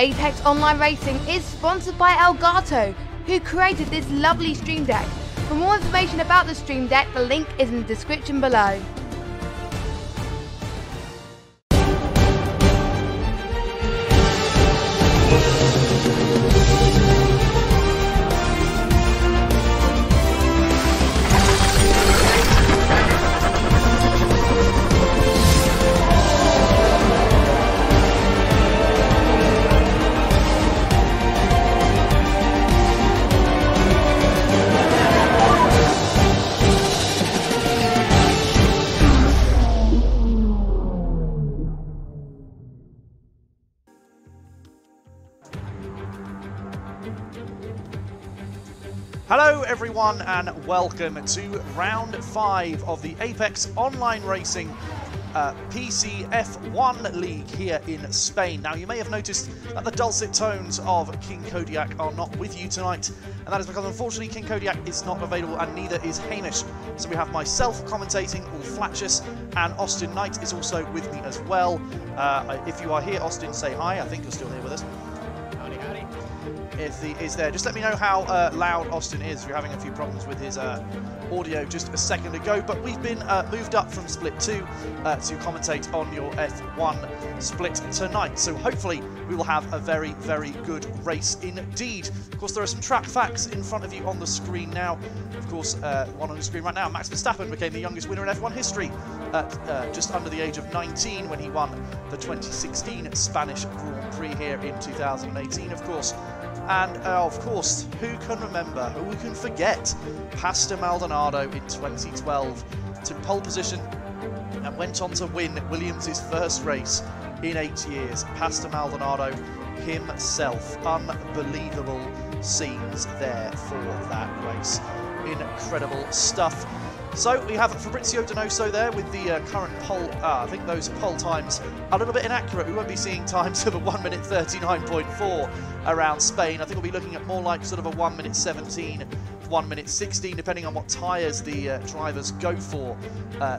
Apex Online Racing is sponsored by Elgato, who created this lovely Stream Deck. For more information about the Stream Deck, the link is in the description below. Hello everyone and welcome to round 5 of the Apex Online Racing PC F1 League here in Spain. Now you may have noticed that the dulcet tones of King Kodiak are not with you tonight, and that is because unfortunately King Kodiak is not available and neither is Hamish. So we have myself commentating, Allflattious, and Austin Knight is also with me as well. If you are here, Austin, say hi. I think you're still here with us. If he is there, just let me know how loud Austin is. We're having a few problems with his audio just a second ago, but we've been moved up from Split 2 to commentate on your F1 split tonight. So hopefully we will have a very, very good race indeed. Of course, there are some track facts in front of you on the screen now. Of course, one on the screen right now, Max Verstappen became the youngest winner in F1 history at just under the age of 19 when he won the 2016 Spanish Grand Prix here in 2018, of course. And of course, who can remember, who can forget Pastor Maldonado in 2012 took pole position and went on to win Williams' first race in 8 years. Pastor Maldonado himself. Unbelievable scenes there for that race. Incredible stuff. So we have Fabrizio Donoso there with the current pole. I think those pole times are a little bit inaccurate. We won't be seeing times of a 1 minute 39.4 around Spain. I think we'll be looking at more like sort of a 1 minute 17, 1 minute 16, depending on what tyres the drivers go for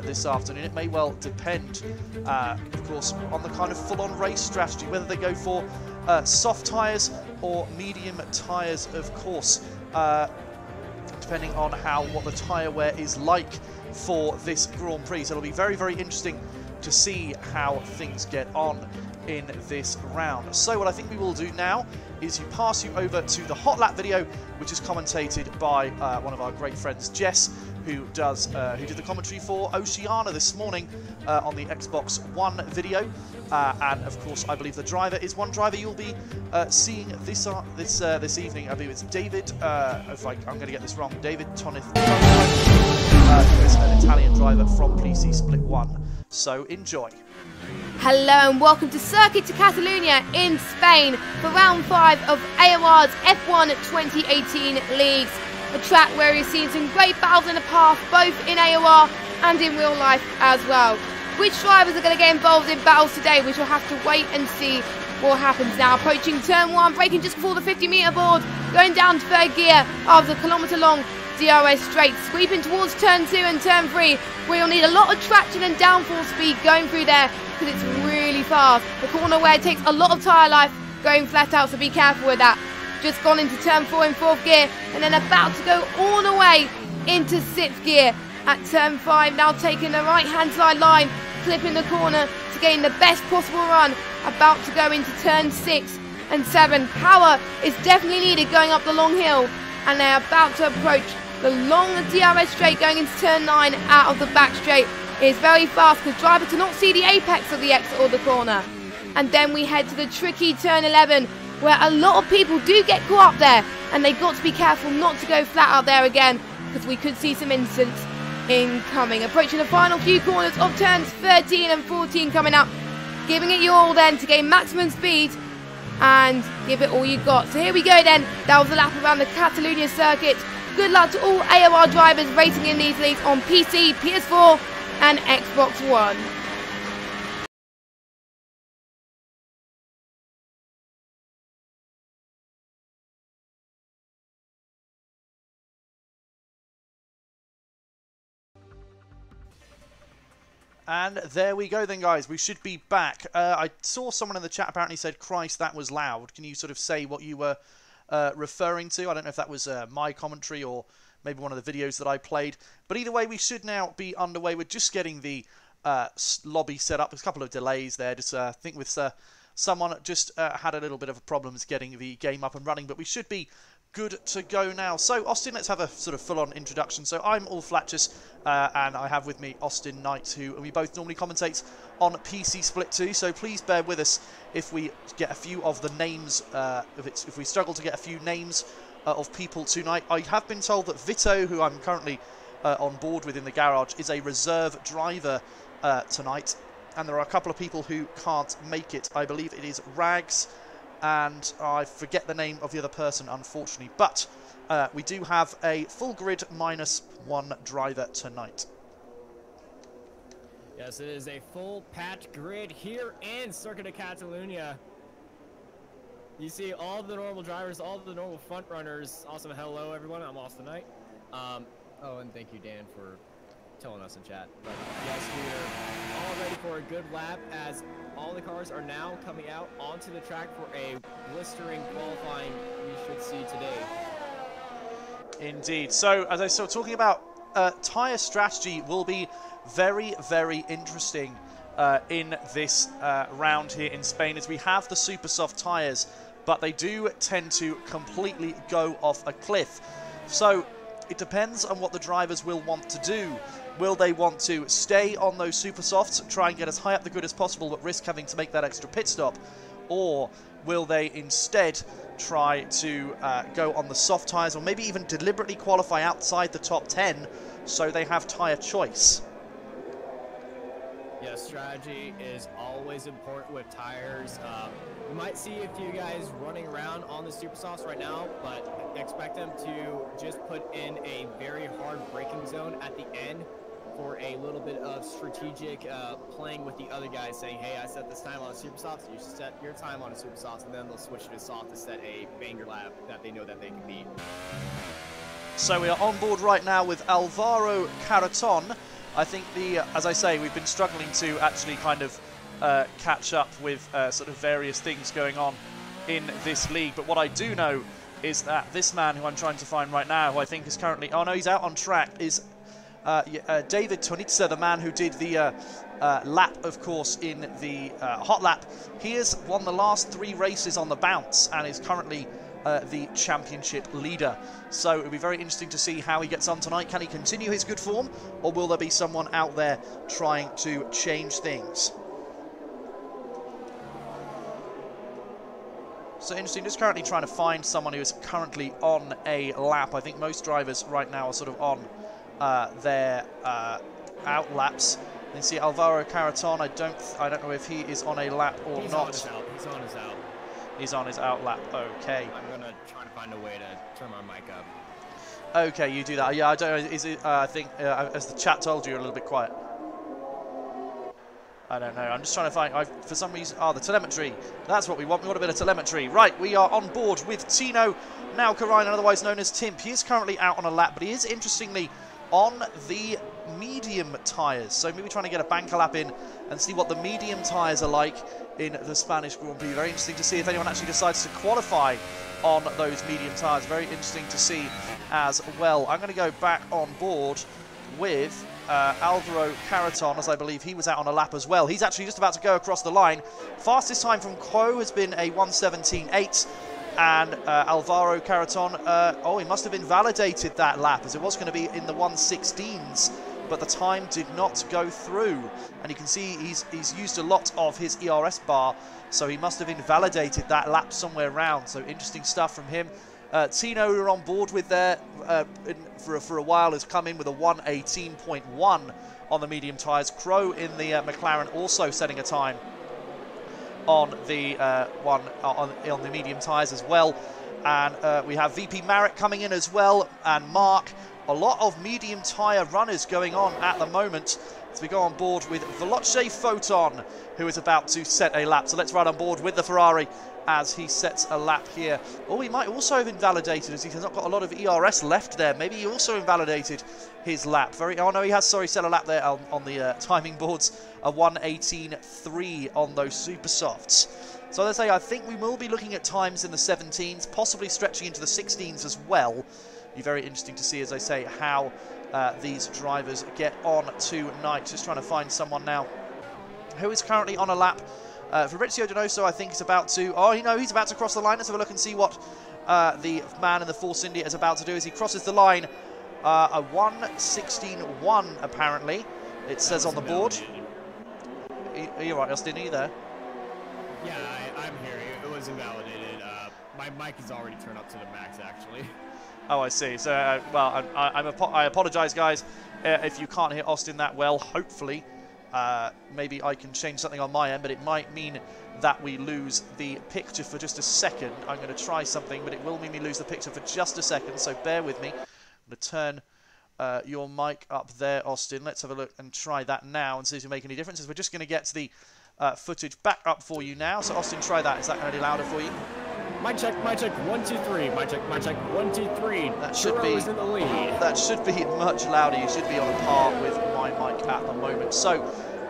this afternoon. It may well depend, of course, on the kind of full-on race strategy, whether they go for soft tyres or medium tyres, of course. Depending on what the tyre wear is like for this Grand Prix. So it'll be very, very interesting to see how things get on in this round. So what I think we will do now is pass you over to the Hot Lap video, which is commentated by one of our great friends, Jess, who did the commentary for Oceania this morning on the Xbox One video. And of course, I believe the driver is one driver you'll be seeing this evening. I believe it's David. I'm going to get this wrong. David Tonith, who is an Italian driver from PC Split 1. So enjoy. Hello and welcome to Circuit de Catalunya in Spain for round 5 of AOR's F1 2018 leagues. A track where we've seen some great battles in the past, both in AOR and in real life as well. Which drivers are going to get involved in battles today? We shall have to wait and see what happens now. Approaching turn 1, braking just before the 50-metre board, going down to third gear of the kilometre-long DRS straight, sweeping towards turn 2 and turn 3, where you'll need a lot of traction and downforce speed going through there because it's really fast. The corner where it takes a lot of tyre life going flat out, so be careful with that. Just gone into turn 4 in 4th gear and then about to go all the way into 6th gear at turn 5, now taking the right hand side line, clipping the corner to gain the best possible run, about to go into turn 6 and 7. Power is definitely needed going up the long hill, and they're about to approach the long DRS straight going into turn 9 out of the back straight. It is very fast because driver cannot see the apex of the exit or the corner. And then we head to the tricky turn 11, where a lot of people do get caught up there, and they've got to be careful not to go flat out there again, because we could see some incidents incoming. Approaching the final few corners of turns 13 and 14 coming up, giving it your all then to gain maximum speed and give it all you got. So here we go then. That was the lap around the Catalunya circuit. Good luck to all AOR drivers racing in these leagues on PC, PS4 and Xbox One. And there we go then, guys. We should be back. I saw someone in the chat apparently said, Christ, that was loud. Can you sort of say what you were referring to? I don't know if that was my commentary or maybe one of the videos that I played. But either way, we should now be underway. We're just getting the lobby set up. There's a couple of delays there. Just I think with someone just had a little bit of problems getting the game up and running. But we should be good to go now. So, Austin, let's have a sort of full-on introduction. So, I'm Allflattious, and I have with me Austin Knight, who we both normally commentate on PC Split 2. So, please bear with us if we get a few of the names, if we struggle to get a few names of people tonight. I have been told that Vito, who I'm currently on board with in the garage, is a reserve driver tonight. And there are a couple of people who can't make it. I believe it is Rags, and I forget the name of the other person, unfortunately. But we do have a full grid -1 driver tonight. Yes, it is a full patch grid here in Circuit of Catalunya. You see all the normal drivers, all the normal front runners. Also, hello everyone, I'm Austin Knight. Oh, and thank you, Dan, for telling us in chat. But yes, we're all ready for a good lap as all the cars are now coming out onto the track for a blistering qualifying we should see today. Indeed. So, as I was talking about, tyre strategy will be very, very interesting in this round here in Spain, as we have the super soft tyres, but they do tend to completely go off a cliff. So, it depends on what the drivers will want to do. Will they want to stay on those super softs, try and get as high up the grid as possible, but risk having to make that extra pit stop? Or will they instead try to go on the soft tyres, or maybe even deliberately qualify outside the top 10 so they have tyre choice? Yeah, strategy is always important with tires. We might see a few guys running around on the super softs right now, but expect them to just put in a very hard braking zone at the end for a little bit of strategic playing with the other guys, saying, hey, I set this time on a super soft, so you should set your time on a super soft, and then they'll switch to soft to set a banger lap that they know that they can beat. So we are on board right now with Alvaro Caraton. I think as I say, we've been struggling to actually kind of catch up with sort of various things going on in this league. But what I do know is that this man who I'm trying to find right now, who I think is currently, oh no, he's out on track, is David Tonitza, the man who did the lap, of course, in the hot lap. He has won the last 3 races on the bounce and is currently the championship leader. So it'll be very interesting to see how he gets on tonight. Can he continue his good form, or will there be someone out there trying to change things? So interesting, just currently trying to find someone who is currently on a lap. I think most drivers right now are sort of on their out laps. You see Alvaro Caraton, I don't know if he is on a lap or not. He's on his out. He's on his out lap, okay. I'm gonna try to find a way to turn my mic up. Okay, you do that. Yeah, I don't know, is it, I think, as the chat told you, you're a little bit quiet. I don't know, I'm just trying to find, for some reason, the telemetry. That's what we want a bit of telemetry. Right, we are on board with Tino, now Karainen, otherwise known as Timp. He is currently out on a lap, but he is, interestingly, on the medium tyres. So maybe trying to get a banker lap in and see what the medium tyres are like in the Spanish Grand Prix. Very interesting to see if anyone actually decides to qualify on those medium tyres. Very interesting to see as well. I'm going to go back on board with Alvaro Caraton, as I believe he was out on a lap as well. He's actually just about to go across the line. Fastest time from Quo has been a 1:17.8. And Alvaro Caraton, oh, he must have invalidated that lap, as it was going to be in the 1:16s, but the time did not go through. And you can see he's used a lot of his ERS bar, so he must have invalidated that lap somewhere around. So interesting stuff from him. Tino, who are on board with there for a while, has come in with a 1:18.1 on the medium tyres. Crow in the McLaren also setting a time on the on the medium tyres as well. And we have VP Marek coming in as well, and Mark. A lot of medium tyre runners going on at the moment as we go on board with Veloce Photon, who is about to set a lap. So let's ride on board with the Ferrari as he sets a lap here. Oh, he might also have invalidated, as he has not got a lot of ERS left there. Maybe he also invalidated his lap. Oh no, he has, sorry, set a lap there on the timing boards. A 1:18.3 on those super softs. So as I say, I think we will be looking at times in the 17s, possibly stretching into the 16s as well. Be very interesting to see, as I say, how these drivers get on tonight. Just trying to find someone now who is currently on a lap. Fabrizio Donoso, I think, is about to... Oh, you know, he's about to cross the line. Let's have a look and see what the man in the Force India is about to do as he crosses the line. A 1:16.1, apparently, it says on the board. Are you right, Austin? Are you there? Yeah, I'm here. It was invalidated. My mic is already turned up to the max, actually. Oh, I see. So, well, I apologise, guys, if you can't hear Austin that well. Hopefully, maybe I can change something on my end, but it might mean that we lose the picture for just a second. I'm going to try something, but it will mean we lose the picture for just a second, so bear with me. I'm going to turn your mic up there, Austin. Let's have a look and try that now and see if we make any differences. We're just going to get the footage back up for you now. So, Austin, try that. Is that going to be louder for you? Mic check, 1, 2, 3. Mic check, 1, 2, 3. That should be in the lead. That should be much louder. You should be on a par with my mic at the moment. So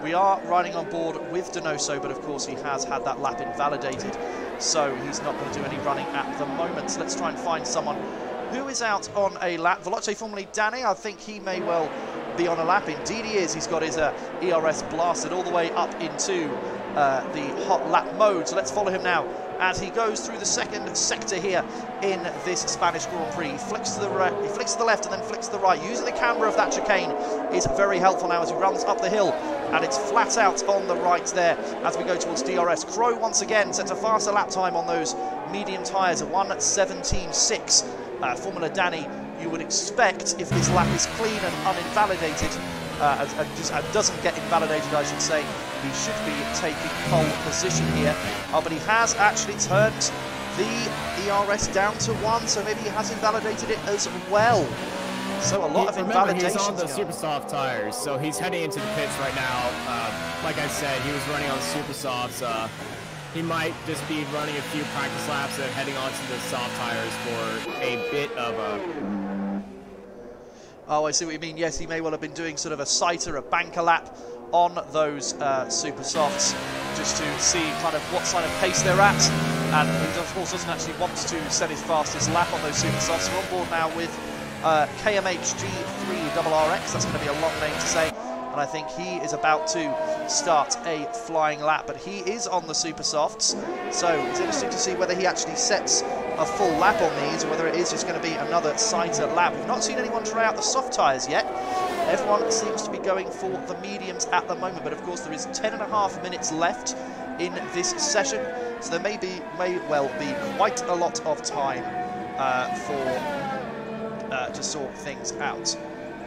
we are riding on board with Donoso, but of course he has had that lap invalidated, so he's not going to do any running at the moment. So let's try and find someone who is out on a lap. Veloce, formerly Danny, I think he may well be on a lap. Indeed he is. He's got his ERS blasted all the way up into the hot lap mode. So let's follow him now as he goes through the second sector here in this Spanish Grand Prix. He flicks to the right, he flicks to the left and then flicks to the right. Using the camber of that chicane is very helpful now as he runs up the hill, and it's flat out on the right there as we go towards DRS. Crow once again sets a faster lap time on those medium tyres, a 1:17.6. Formula Danny, you would expect, if this lap is clean and uninvalidated, and doesn't get invalidated, I should say, he should be taking pole position here. Oh, but he has actually turned the ERS down to 1, so maybe he has invalidated it as well. So a lot of invalidations. He's on the super soft tires, so he's heading into the pits right now. Like I said, he was running on the super softs. He might just be running a few practice laps and heading on to the soft tires for a bit of a... Oh, I see what you mean. Yes, he may well have been doing sort of a sighter, a banker lap on those super softs, just to see kind of what kind of pace they're at. And he, of course, doesn't actually want to set his fastest lap on those super softs. We're on board now with KMHG3RRX. That's going to be a long name to say. And I think he is about to start a flying lap, but he is on the super softs, so it's interesting to see whether he actually sets a full lap on these or whether it is just going to be another sighter lap. We've not seen anyone try out the soft tyres yet. Everyone seems to be going for the mediums at the moment, but of course there is 10.5 minutes left in this session, so there may well be quite a lot of time to sort things out.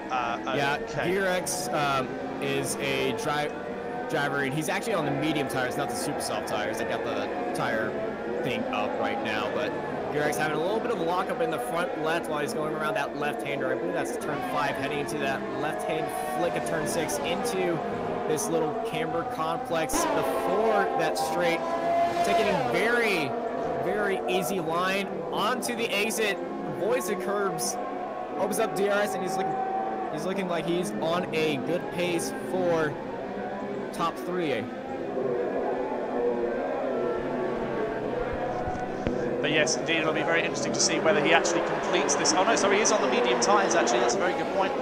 Yeah, okay. DRX is a driver, and he's actually on the medium tires, not the super soft tires. I got the tire thing up right now, but DRX having a little bit of a lockup in the front left while he's going around that left-hander. I believe that's turn 5, heading into that left-hand flick of turn 6 into this little camber complex before that straight, taking a very, very easy line onto the exit, avoids the curbs, opens up DRS, and he's looking like he's on a good pace for top 3. But yes, indeed, it'll be very interesting to see whether he actually completes this. Oh no, sorry, he is on the medium tyres, actually. That's a very good point.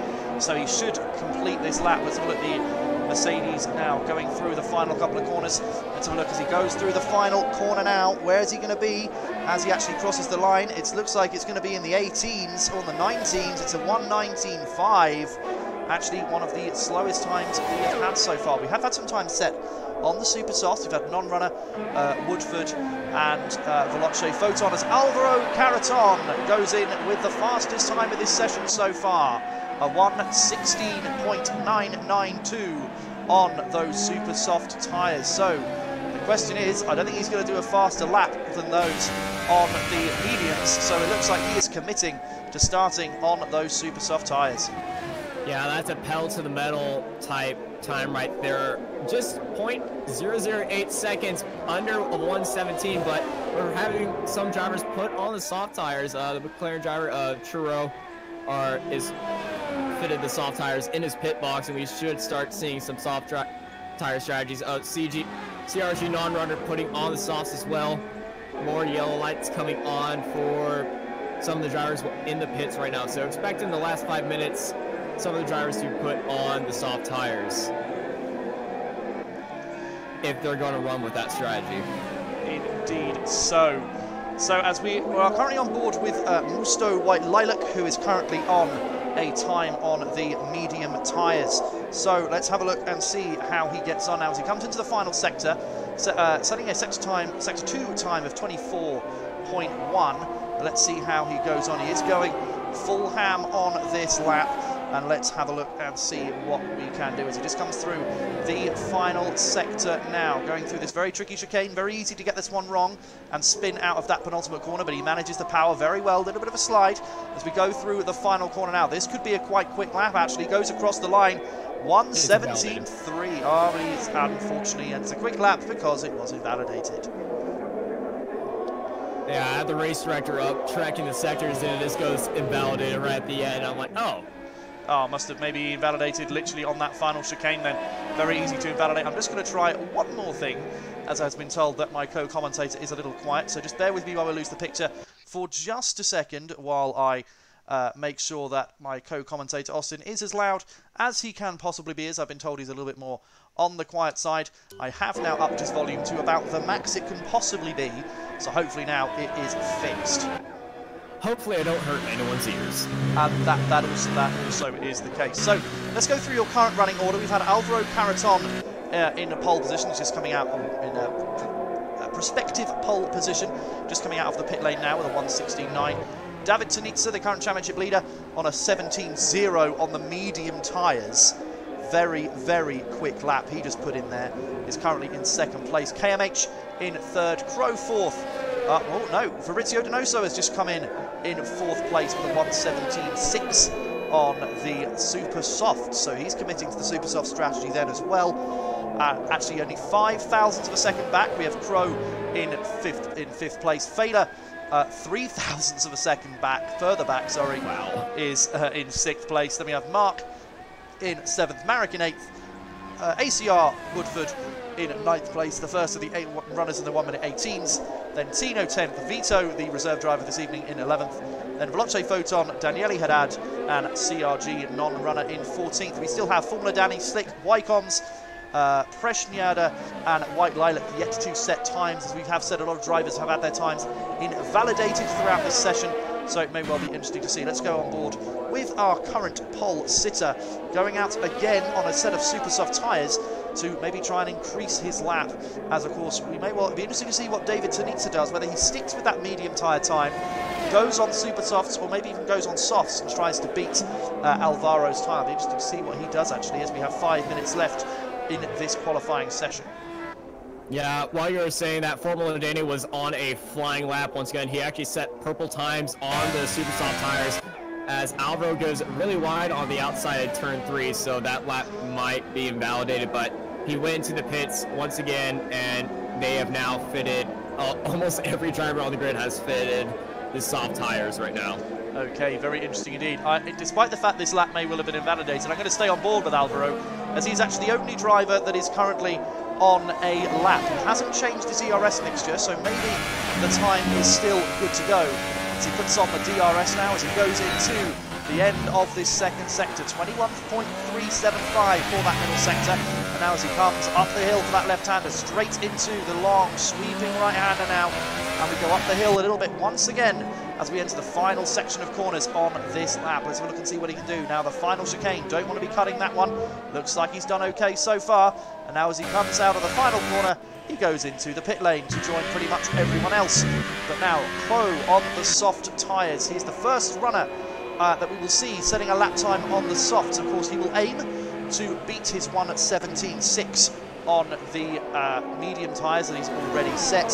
So he should complete this lap. Let's have a look at the Mercedes now going through the final couple of corners. Let's have a look as he goes through the final corner now. Where is he going to be as he actually crosses the line? It looks like it's going to be in the 18s or the 19s. It's a 1:19.5. Actually, one of the slowest times we have had so far. We have had some time set on the super softs. We've had non-runner Woodford and Veloce Photon as Alvaro Caraton goes in with the fastest time of this session so far, a 1:16.992 on those super soft tyres. So the question is, I don't think he's going to do a faster lap than those on the mediums, so it looks like he is committing to starting on those super soft tyres. Yeah, that's a pedal to the metal type time right there. Just 0.008 seconds under a 117, but we're having some drivers put on the soft tires. The McLaren driver, Churro, is fitted the soft tires in his pit box, and we should start seeing some soft tire strategies. CRG non-runner putting on the softs as well. More yellow lights coming on for some of the drivers in the pits right now. So expect in the last 5 minutes some of the drivers to put on the soft tires if they're going to run with that strategy. Indeed so. So as we are currently on board with Musto White Lilac, who is currently on a time on the medium tyres. So let's have a look and see how he gets on now as he comes into the final sector, setting a sector 2 time of 24.1. Let's see how he goes on. He is going full ham on this lap, and let's have a look and see what we can do as he just comes through the final sector now, going through this very tricky chicane. Very easy to get this one wrong and spin out of that penultimate corner, but he manages the power very well. A little bit of a slide as we go through the final corner now. This could be a quite quick lap, actually. Goes across the line, 1:17.3. Oh, he's unfortunately, and it's a quick lap because it was invalidated. Yeah, I had the race director up tracking the sectors, and it just goes invalidated right at the end. I'm like, oh. Oh, must have maybe invalidated literally on that final chicane then. Very easy to invalidate. I'm just going to try one more thing, as I've been told that my co-commentator is a little quiet. So just bear with me while we lose the picture for just a second while I make sure that my co-commentator Austin is as loud as he can possibly be, as I've been told he's a little bit more on the quiet side. I have now upped his volume to about the max it can possibly be, so hopefully now it is fixed. Hopefully I don't hurt anyone's ears. And that also is the case. So let's go through your current running order. We've had Alvaro Caraton in a pole position. He's just coming out in a prospective pole position, just coming out of the pit lane now with a 1:16.9. David Tanitsa, the current championship leader, on a 17.0 on the medium tyres. Very, very quick lap he just put in there. Is currently in second place. KMH in third. Crow fourth. Oh no, Fabrizio Donoso has just come in fourth place with a 1:17.6 on the Super Soft. So he's committing to the Super Soft strategy then as well. Actually only 5 thousandths of a second back. We have Crow in fifth place. Fader 3 thousandths of a second back, further back, sorry, wow, is in sixth place. Then we have Mark in seventh, Marek in eighth, ACR Woodford in ninth place, the first of the 8 runners in the 1 minute 18s. Then Tino 10th, Vito, the reserve driver this evening, in 11th. Then Veloce Photon, Daniele Haddad, and CRG non-runner in 14th. We still have Formula Danny, Slick, Wycoms, Preshnyada and White Lilac yet to set times. As we have said, a lot of drivers have had their times invalidated throughout this session, so it may well be interesting to see. Let's go on board with our current pole sitter, going out again on a set of super soft tyres to maybe try and increase his lap, as of course we may well be interesting to see what David Tanitsa does, whether he sticks with that medium tyre time, goes on super softs, or maybe even goes on softs and tries to beat Alvaro's time. It'll be interesting to see what he does actually, as we have 5 minutes left in this qualifying session. Yeah, while you were saying that, Formula Danny was on a flying lap once again. He actually set purple times on the super soft tires, as Alvaro goes really wide on the outside of turn 3, so that lap might be invalidated, but he went into the pits once again, and they have now fitted, almost every driver on the grid has fitted the soft tires right now. Okay, very interesting indeed. Despite the fact this lap may well have been invalidated, I'm going to stay on board with Alvaro, as he's actually the only driver that is currently on a lap. He hasn't changed his ERS mixture, so maybe the time is still good to go. As he puts on the DRS now, as he goes into the end of this second sector, 21.375 for that middle sector. And now as he comes up the hill for that left-hander, straight into the long, sweeping right-hander now. And we go up the hill a little bit once again as we enter the final section of corners on this lap. Let's have a look and see what he can do. Now the final chicane, don't want to be cutting that one. Looks like he's done okay so far. And now as he comes out of the final corner, he goes into the pit lane to join pretty much everyone else. But now Crow on the soft tyres. He's the first runner that we will see setting a lap time on the softs. Of course, he will aim to beat his 1:17.6 on the medium tyres that he's already set.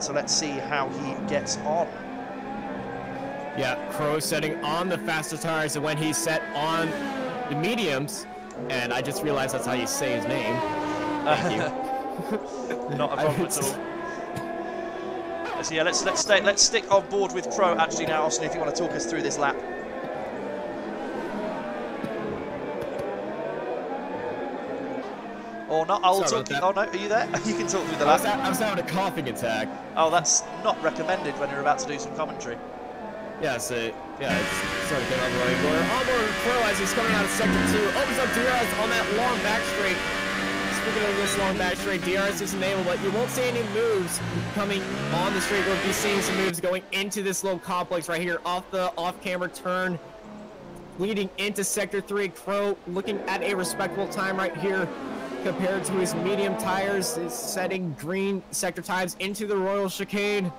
So let's see how he gets on. Yeah, Crow setting on the faster tires, and when he's set on the mediums, and I just realized that's how you say his name. Thank you. Not a problem at all. So yeah, let's stick on board with Pro actually now, Austin, if you want to talk us through this lap. Or not, I'll talk. Oh no, are you there? You can talk through the lap. I was having a coughing attack. Oh, that's not recommended when you're about to do some commentary. Yeah, so it's sort of getting on the running corner. Onboard Pro as he's coming out of sector 2, opens up DRS on that long back straight. Speaking of this long back straight, DRS is enabled, but you won't see any moves coming on the straight. We'll be seeing some moves going into this little complex right here off the off-camera turn, leading into sector 3. Crow looking at a respectable time right here compared to his medium tires. Is setting green sector times into the Royal Chicane.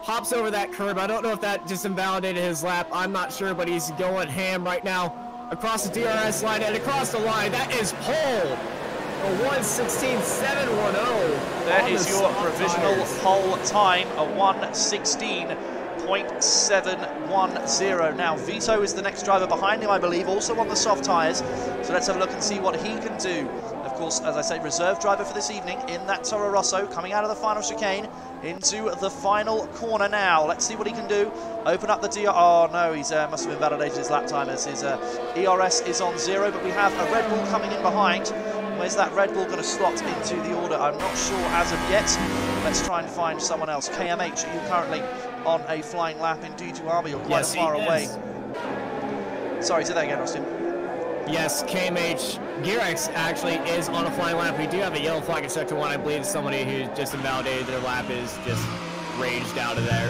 Hops over that curb. I don't know if that just invalidated his lap. I'm not sure, but he's going ham right now across the DRS line and across the line. That is pole. A 1:16.710. That is your provisional pole time, a 1:16.710. Now, Vito is the next driver behind him, I believe, also on the soft tyres. So let's have a look and see what he can do. Of course, as I say, reserve driver for this evening in that Toro Rosso, coming out of the final chicane into the final corner now. Let's see what he can do. Open up the DR. Oh no, he's must have invalidated his lap time as his ERS is on 0, but we have a Red Bull coming in behind. Where's that Red Bull going to slot into the order? I'm not sure as of yet. Let's try and find someone else. KMH, are you currently on a flying lap? Indeed you are, but you're quite far away. Sorry, say that again, Austin. Yes, KMH Gearx actually is on a flying lap. We do have a yellow flag in sector 1. I believe somebody who just invalidated their lap is just raged out of there.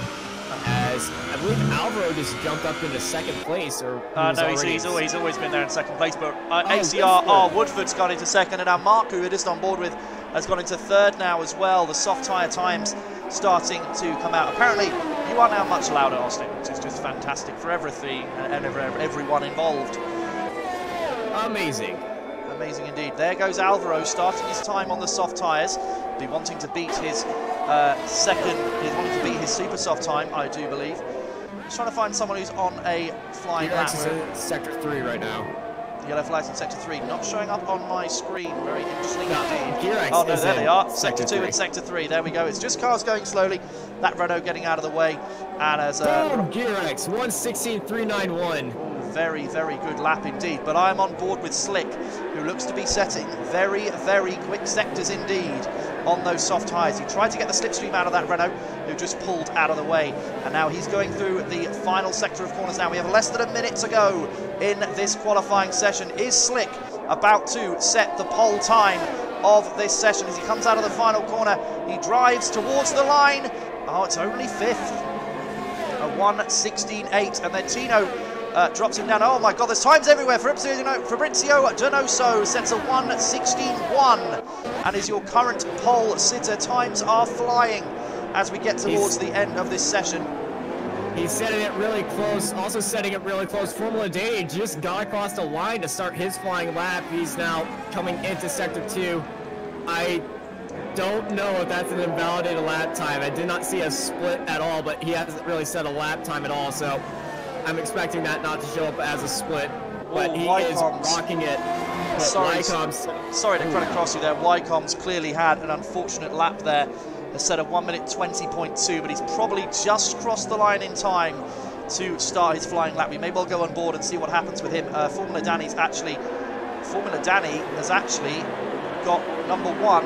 As I believe Alvaro just jumped up into second place, or no, he's always been there in second place. But ACR Woodford's gone into second, and now Mark, who we're just on board with, has gone into third now as well. The soft tyre times starting to come out. Apparently, you are now much louder, Austin, which is just fantastic for everything and everyone involved. Amazing. Amazing indeed. There goes Alvaro starting his time on the soft tyres. Be wanting to beat his he's wanting to beat his super soft time, I do believe. Just trying to find someone who's on a flying lap. Is in sector 3 right now. Yellow flags in sector 3, not showing up on my screen. Very interesting indeed. Gearx oh no, there they are. Sector 2 and sector 3. There we go. It's just cars going slowly. That Renault getting out of the way. And as Gearx 1:16.391. Very, very good lap indeed. But I am on board with Slick, who looks to be setting very, very quick sectors indeed on those soft tyres. He tried to get the slipstream out of that Renault, who just pulled out of the way. And now he's going through the final sector of corners now. We have less than a minute to go in this qualifying session. Is Slick about to set the pole time of this session? As he comes out of the final corner, he drives towards the line. Oh, it's only 5th. A 1:16.8, and then Tino drops him down. Oh my God, there's times everywhere. Fabrizio Donoso sets a 1:16.1 and is your current pole sitter. Times are flying as we get towards the end of this session. He's setting it really close, also setting it really close. Formula Day just got across the line to start his flying lap. He's now coming into sector 2. I don't know if that's an invalidated lap time. I did not see a split at all, but he hasn't really set a lap time at all, so I'm expecting that not to show up as a split, but he is rocking it. Sorry to cut across you there. Wycombe's clearly had an unfortunate lap there. Has set a 1:20.2, but he's probably just crossed the line in time to start his flying lap. We may well go on board and see what happens with him. Formula Danny has actually got number 1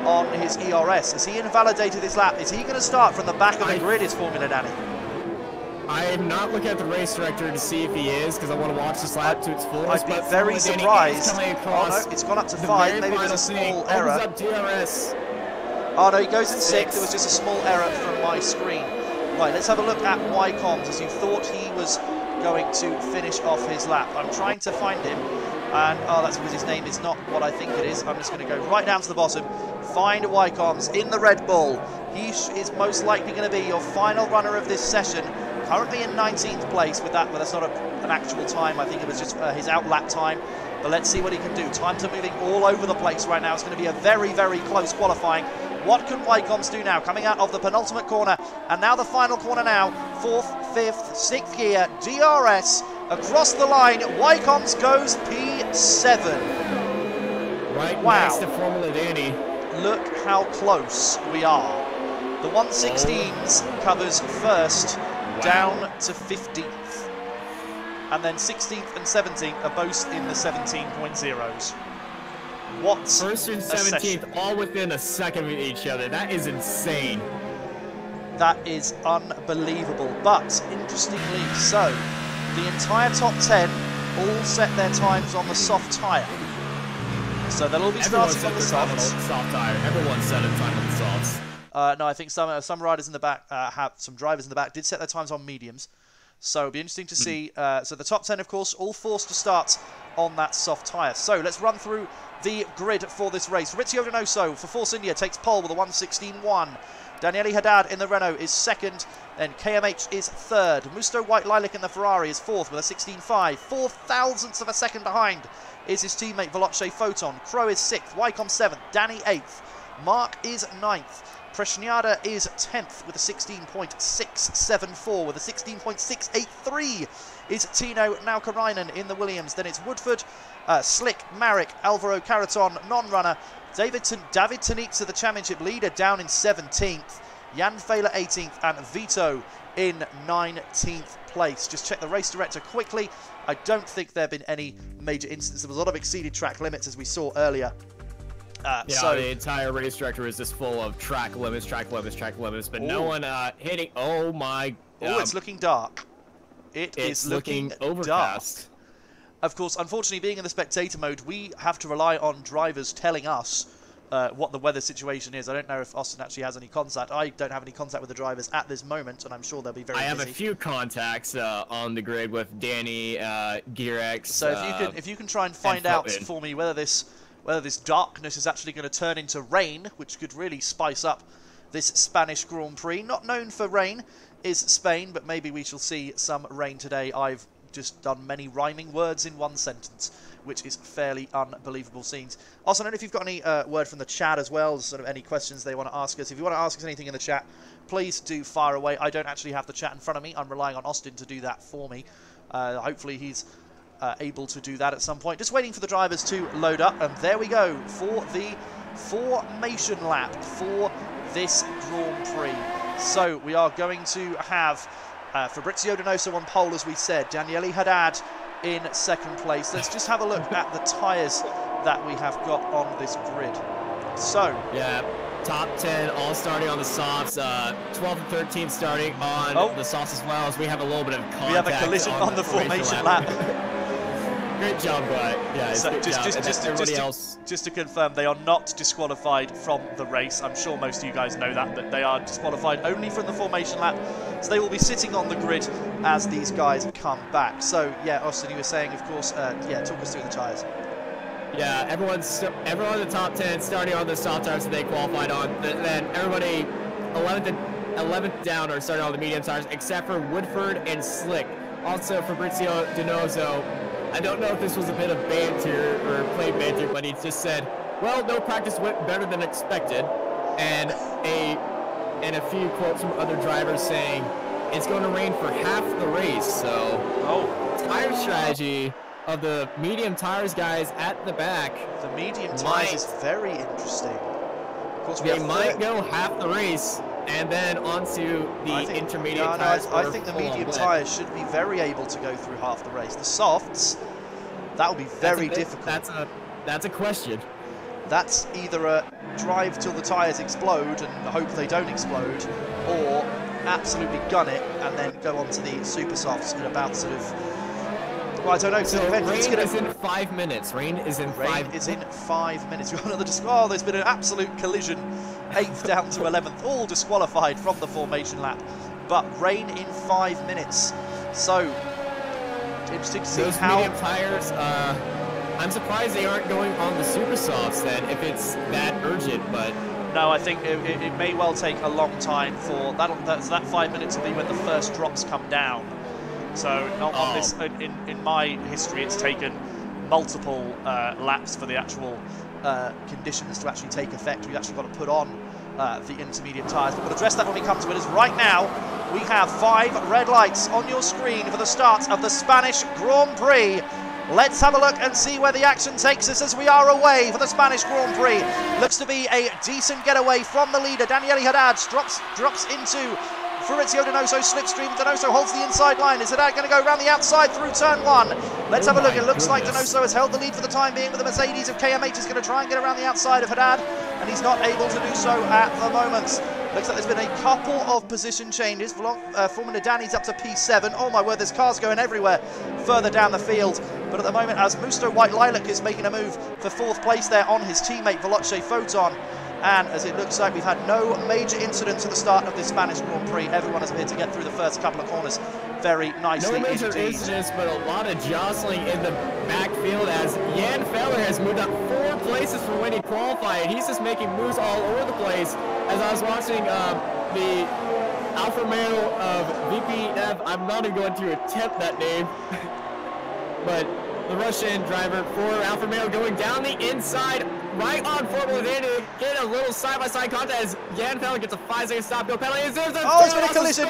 on his ERS. Has he invalidated this lap? Is he going to start from the back of the grid, is Formula Danny? I am not looking at the race director to see if he is, because I want to watch this lap to its fullest. I'd be very surprised. Oh no, it's gone up to 5. Maybe there's a small error. Up DRS. Oh no, he goes in 6th. There was just a small error from my screen. Right, let's have a look at Wycombe, as you thought he was going to finish off his lap. I'm trying to find him, and that's because his name is not what I think it is. I'm just going to go right down to the bottom. Find Wycombe's in the Red Bull. He is most likely going to be your final runner of this session. Currently in 19th place with that, but that's not an actual time. I think it was just his out lap time. But let's see what he can do. Times are moving all over the place right now. It's going to be a very, very close qualifying. What can Wycombe do now? Coming out of the penultimate corner, and now the final corner now. 4th, 5th, 6th gear, DRS Across the line, Wycombs goes P7. Right Wow. next to Formula Danny. Look how close we are. The 116s covers first down to 15th. And then 16th and 17th are both in the 17.0s. What First and 17th all within a second of each other. That is insane. That is unbelievable. But interestingly so, the entire top 10 all set their times on the soft tyre. So they'll all be starting on the softs. Soft tire. Everyone set a time on the softs. No, I think some riders in the back some drivers in the back did set their times on mediums. So it'll be interesting to see. So the top 10, of course, all forced to start on that soft tyre. So let's run through the grid for this race. Fabrizio Donoso for Force India takes pole with a 1:16.1. Daniele Haddad in the Renault is second. Then KMH is third. Musto White Lilac in the Ferrari is fourth with a 16.5. 4 thousandths of a second behind is his teammate Veloce Photon. Crow is sixth. Wycombe seventh. Danny eighth. Mark is ninth. Presnyada is 10th with a 16.674. With a 16.683 is Tino Naukarainen in the Williams. Then it's Woodford, Slick, Marek, Alvaro Caraton, non-runner. David Tanitza, the championship leader, down in 17th. Jan Fehler 18th and Vito in 19th place. Just check the race director quickly. I don't think there have been any major incidents. There was a lot of exceeded track limits as we saw earlier. So the entire race director is just full of track limits, but no one hitting. Oh my! Oh, it's looking dark. It's looking overcast. Dark. Of course, unfortunately, being in the spectator mode, we have to rely on drivers telling us what the weather situation is. I don't know if Austin actually has any contact. I don't have any contact with the drivers at this moment, and I'm sure they'll be very busy. I have a few contacts on the grid with Danny, Gearx. So if you can try and find out for me whether this darkness is actually going to turn into rain, which could really spice up this Spanish Grand Prix. Not known for rain is Spain, but maybe we shall see some rain today. I've just done many rhyming words in one sentence, which is fairly unbelievable scenes. Also, I don't know if you've got any word from the chat as well, sort of any questions they want to ask us. If you want to ask us anything in the chat, please do fire away. I don't actually have the chat in front of me. I'm relying on Austin to do that for me. Hopefully he's able to do that at some point. Just waiting for the drivers to load up, and there we go for the formation lap for this Grand Prix. So we are going to have Fabrizio Donoso on pole, as we said. Daniele Haddad in second place. Let's just have a look at the tyres that we have got on this grid. So yeah, top 10 all starting on the softs. 12 and 13 starting on the softs as well, as we have a little bit of contact. We have a collision on the formation lap. Great job, but yeah, so just to confirm, they are not disqualified from the race. I'm sure most of you guys know that, but they are disqualified only from the formation lap. So they will be sitting on the grid as these guys come back. So yeah, Austin, you were saying, of course, yeah, talk us through the tyres. Yeah, everyone in the top 10 starting on the soft tyres that they qualified on. Then everybody 11th down are starting on the medium tyres, except for Woodford and Slick. Also, Fabrizio Donoso. I don't know if this was a bit of banter or played banter, but he just said, well, no practice went better than expected. And a few quotes from other drivers saying, it's going to rain for half the race. So, tire strategy of the medium tires guys at the back. The medium tires is very interesting. Of course, they might go half the race and then onto the intermediate tires. I think the medium tires should be very able to go through half the race. The softs, that will be very difficult. That's a question. That's either a drive till the tires explode and hope they don't explode, or absolutely gun it and then go on to the super softs in about sort of, well, I don't know. So rain is in 5 minutes. Rain is in 5 minutes. We've got another there's been an absolute collision. 8th down to 11th, all disqualified from the formation lap. But rain in 5 minutes. So interesting to see those medium tires. I'm surprised they aren't going on the super softs then, if it's that urgent. But no, I think it may well take a long time for that 5 minutes will be when the first drops come down. So on this, in my history, it's taken multiple laps for the actual conditions to actually take effect. We've actually got to put on the intermediate tyres. But we'll address that when we come to it, as right now we have 5 red lights on your screen for the start of the Spanish Grand Prix. Let's have a look and see where the action takes us as we are away for the Spanish Grand Prix. Looks to be a decent getaway from the leader. Daniele Haddad drops into Fabrizio Donoso, slipstream. Donoso holds the inside line. Is Haddad going to go around the outside through turn 1? Let's have a look. It looks like Donoso has held the lead for the time being, but the Mercedes of KMH is going to try and get around the outside of Haddad, and he's not able to do so at the moment. Looks like there's been a couple of position changes. Formula Danny's up to P7. Oh my word, there's cars going everywhere further down the field. But at the moment, as Musto White Lilac is making a move for 4th place there on his teammate Veloce Photon. And as it looks like we've had no major incidents at the start of this Spanish Grand Prix. Everyone has appeared to get through the first couple of corners very nicely. No major incidents, but a lot of jostling in the backfield as Jan Feller has moved up 4 places for when he qualified. He's just making moves all over the place. As I was watching the Alfa Romeo of VPF, I'm not even going to attempt that name, but the Russian driver for Alfa Romeo going down the inside, right on Formula Danny, get a little side-by-side contact as Jan Feller gets a 5-second stop-go penalty. There's been a collision.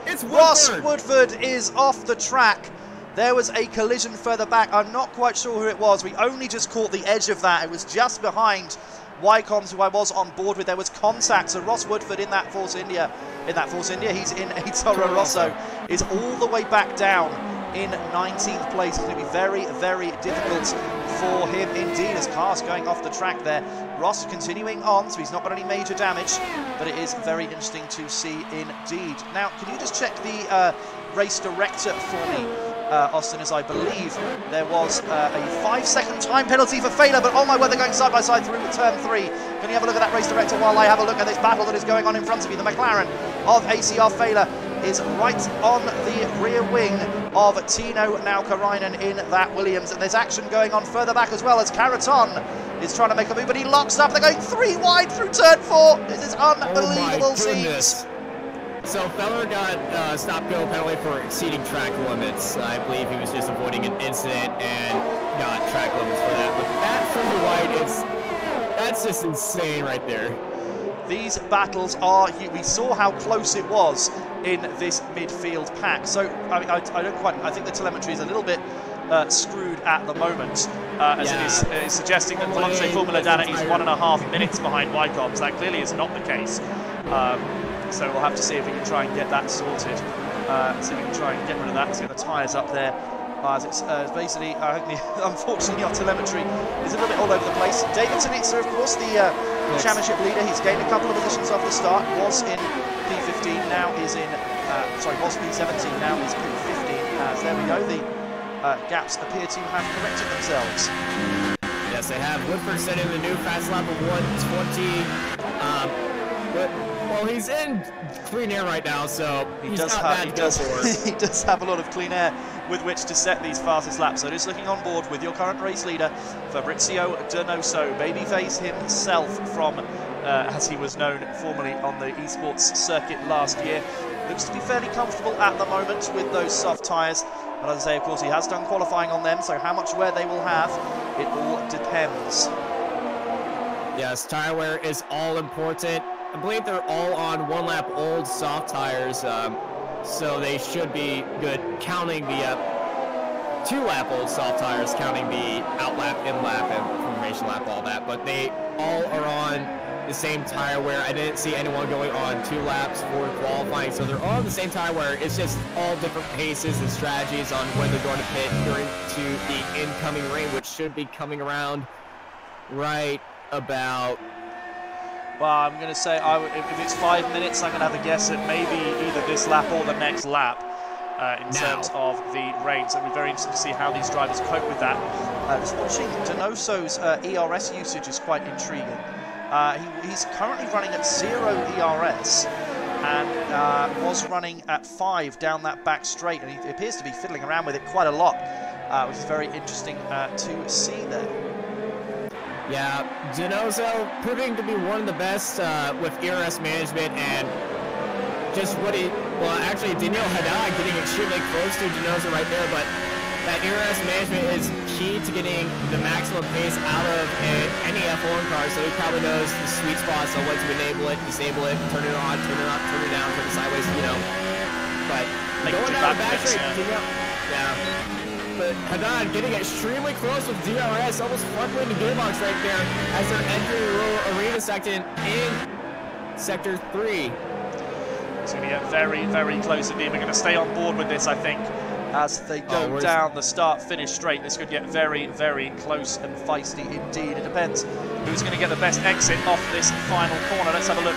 It's Woodford. Ross Woodford is off the track. There was a collision further back. I'm not quite sure who it was. We only just caught the edge of that. It was just behind Wycombs, who I was on board with. There was contact. So Ross Woodford in that Force India, he's in a Toro Rosso, is all the way back down in 19th place. It's going to be very, very difficult for him indeed, as cars going off the track there. Ross continuing on, so he's not got any major damage, but it is very interesting to see indeed. Now, can you just check the race director for me, Austin, as I believe there was a 5-second time penalty for Failer, but oh my word, they're going side by side through turn 3. Can you have a look at that race director while I have a look at this battle that is going on in front of you? The McLaren of ACR Failer is right on the rear wing of Tino Naukarainen in that Williams, and there's action going on further back as well as Caraton is trying to make a move, but he locks up. They're going 3 wide through turn 4. This is unbelievable scenes. So Feller got a stop-go penalty for exceeding track limits. I believe he was just avoiding an incident and got track limits for that. But that from the white, that's just insane right there. These battles are, we saw how close it was in this midfield pack. So I mean, I don't quite, I think the telemetry is a little bit screwed at the moment, as it is suggesting that Veloce Formula Dana is 1.5 minutes behind Wycombs. That clearly is not the case. So we'll have to see if we can try and get that sorted. See if we can try and get rid of that. Let's get the tyres up there. As it's basically, unfortunately, our telemetry is a little bit all over the place. David Sanitza, of course, the championship leader. He's gained a couple of positions off the start. Was in P15, now is in, was P17, now is P15. As there we go, the gaps appear to have corrected themselves. Yes, they have. Woodford set in the new fast lap of 1:20. Well, he's in clean air right now, so he does have a lot of clean air with which to set these fastest laps. So just looking on board with your current race leader, Fabrizio Donoso, babyface himself from, as he was known formerly on the esports circuit last year. Looks to be fairly comfortable at the moment with those soft tyres. But as I say, of course, he has done qualifying on them, so how much wear they will have, it all depends. Yes, tire wear is all important. I believe they're all on 1 lap old soft tires, so they should be good, counting the 2 lap old soft tires, counting the out lap, in lap, and formation lap, all that. But they all are on the same tire wear. I didn't see anyone going on 2 laps for qualifying, so they're all on the same tire wear. It's just all different paces and strategies on when they're going to pit during to the incoming rain, which should be coming around right about. Well, I'm going to say, if it's 5 minutes, I'm going to have a guess at maybe either this lap or the next lap in terms of the rain. So it'll be very interesting to see how these drivers cope with that. Just watching Donoso's ERS usage is quite intriguing. He's currently running at 0 ERS and was running at 5 down that back straight, and he appears to be fiddling around with it quite a lot, which is very interesting to see there. Yeah, Donoso proving to be one of the best with ERS management and just what he, well, actually Daniel Haddad getting extremely close to Donoso right there, but that ERS management is key to getting the maximum pace out of any F1 car, so he probably knows the sweet spots on when to enable it, disable it, turn it on, turn it up, turn it down, turn it sideways, you know. But going down the back straight, but Haddad getting extremely close with DRS, almost front-wing the gearbox right there as they're entering the little arena section in Sector 3. It's going to get very, very close indeed. We're going to stay on board with this, I think, as they go down the start-finish straight. This could get very, very close and feisty indeed. It depends who's going to get the best exit off this final corner. Let's have a look.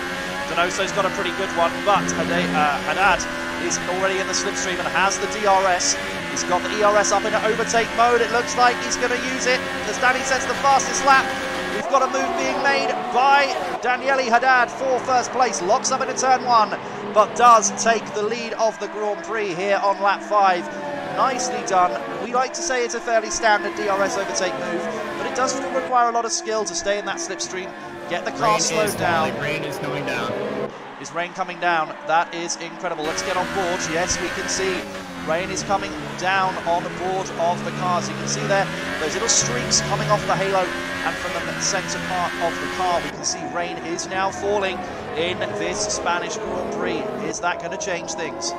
Donoso's got a pretty good one, but Haddad is already in the slipstream and has the DRS. He's got the ERS up in overtake mode. It looks like he's going to use it as Danny sets the fastest lap. We've got a move being made by Daniele Haddad for first place. Locks up into turn 1, but does take the lead of the Grand Prix here on lap 5. Nicely done. We like to say it's a fairly standard DRS overtake move, but it does require a lot of skill to stay in that slipstream, get the car slowed down. Rain is coming down. Is rain coming down? That is incredible. Let's get on board. Yes, we can see rain is coming down on board of the cars. You can see there those little streaks coming off the halo, and from the centre part of the car we can see rain is now falling in this Spanish Grand Prix. Is that going to change things?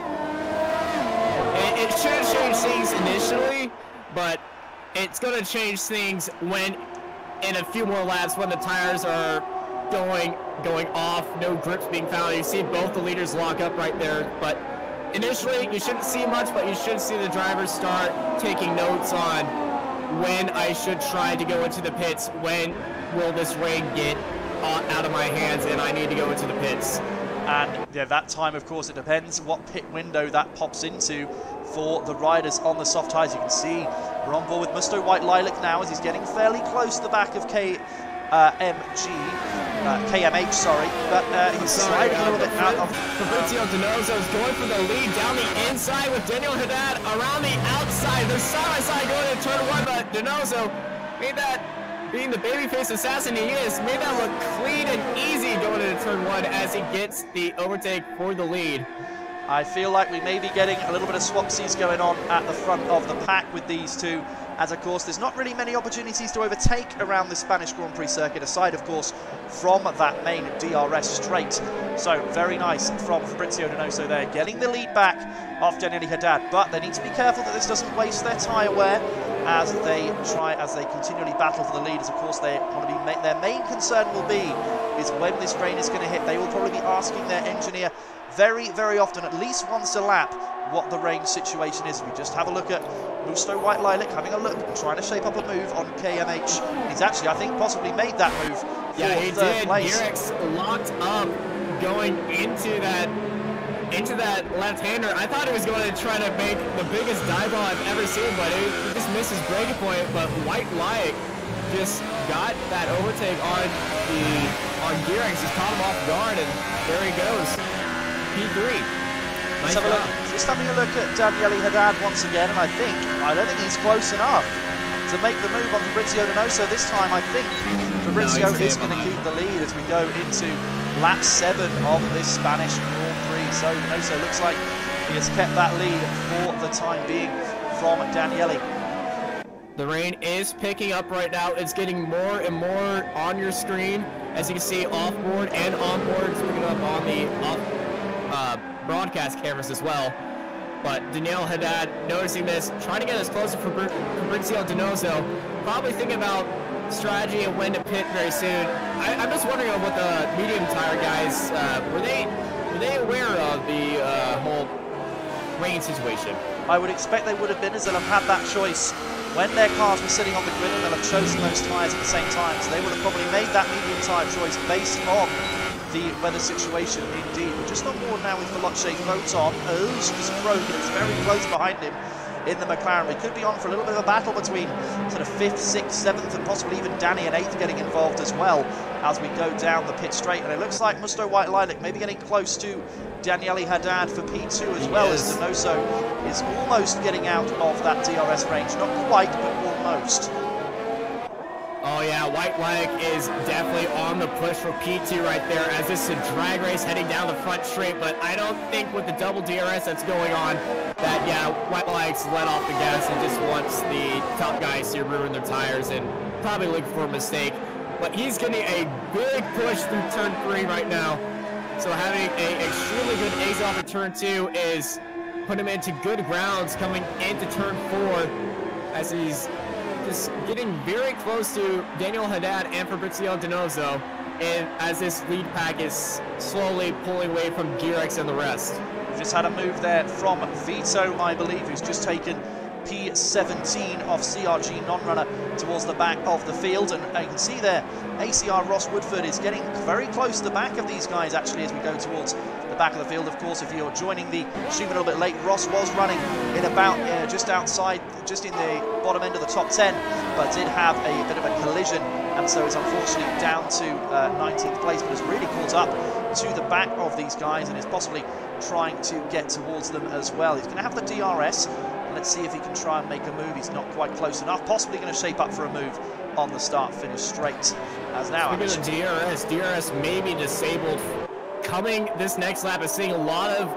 It should change things initially, but it's going to change things when, in a few more laps, when the tires are going off, no grips being found. You see both the leaders lock up right there, but initially you shouldn't see much, but you should see the drivers start taking notes on when I should try to go into the pits, when will this rain get out of my hands and I need to go into the pits. And yeah, that time, of course, it depends what pit window that pops into for the riders on the soft tyres. You can see we're on board with Musto White Lilac now as he's getting fairly close to the back of KMH, sorry, but he's sliding a little bit out of... Fabrizio Donoso is going for the lead down the inside with Daniel Haddad around the outside. They're side-by-side going into turn 1, but Donoso made that, being the babyface assassin he is, made that look clean and easy going into turn 1 as he gets the overtake for the lead. I feel like we may be getting a little bit of swapsies going on at the front of the pack with these two, as of course there's not really many opportunities to overtake around the Spanish Grand Prix circuit, aside of course from that main DRS straight. So very nice from Fabrizio Donoso there, getting the lead back off Daniele Haddad, but they need to be careful that this doesn't waste their tyre wear as they continually battle for the lead, as of course they want to be their main concern will be is when this rain is going to hit. They will probably be asking their engineer very, very often, at least once a lap, what the rain situation is. We just have a look at Musto White Lilac having a look, trying to shape up a move on KMH. He's actually, I think, possibly made that move for third place. Gerex locked up going into that left-hander. I thought he was going to try to make the biggest dive ball I've ever seen, but he just missed his breaking point. But White Lilac just got that overtake on Gerex. He's caught him off guard, and there he goes. P3. Nice job. Just having a look at Daniele Haddad once again, and I don't think he's close enough to make the move on Fabrizio Donoso this time. I think Fabrizio is going to keep the lead as we go into lap 7 of this Spanish Grand Prix. So Donoso looks like he has kept that lead for the time being from Daniele. The rain is picking up right now. It's getting more and more on your screen. As you can see, off-board and on-board. It's picking up on the broadcast cameras as well. But Daniele Haddad noticing this, trying to get as close to Fabrizio Donoso, probably thinking about strategy and when to pit very soon. I'm just wondering what the medium tire guys, were they aware of the whole rain situation? I would expect they would have been, as they'll have had that choice when their cars were sitting on the grid, and they'll have chosen those tyres at the same time. So they would have probably made that medium tyre choice based on the weather situation indeed. We're just on board now with Veloce Photon. Oh, she's broken. It's very close behind him in the McLaren. We could be on for a little bit of a battle between sort of 5th, 6th, 7th, and possibly even Danny and 8th getting involved as well as we go down the pit straight. And it looks like Musto White Lilac maybe getting close to Daniele Haddad for P2 as well, as Donoso is almost getting out of that DRS range. Not quite, but almost. Oh yeah, White Flag is definitely on the push for P2 right there, as this is a drag race heading down the front straight, but I don't think with the double DRS that's going on that, yeah, White Flag's let off the gas and just wants the top guys to ruin their tires and probably look for a mistake. But he's getting a big push through turn 3 right now. So having an extremely good exit off of turn 2 is putting him into good grounds coming into turn 4, as he's just getting very close to Daniel Haddad and Fabrizio Donoso, and as this lead pack is slowly pulling away from Gearx and the rest. We've just had a move there from Vito, I believe, who's just taken P17 of CRG non-runner towards the back of the field, and you can see there ACR Ross Woodford is getting very close to the back of these guys actually as we go towards the back of the field. Of course, if you're joining the stream a little bit late, Ross was running in about just outside, just in the bottom end of the top 10, but did have a bit of a collision, and so is unfortunately down to 19th place, but has really caught up to the back of these guys and is possibly trying to get towards them as well. He's going to have the DRS. Let's see if he can try and make a move. He's not quite close enough. Possibly going to shape up for a move on the start-finish straight. As now, speaking of DRS may be disabled. Coming this next lap is seeing a lot of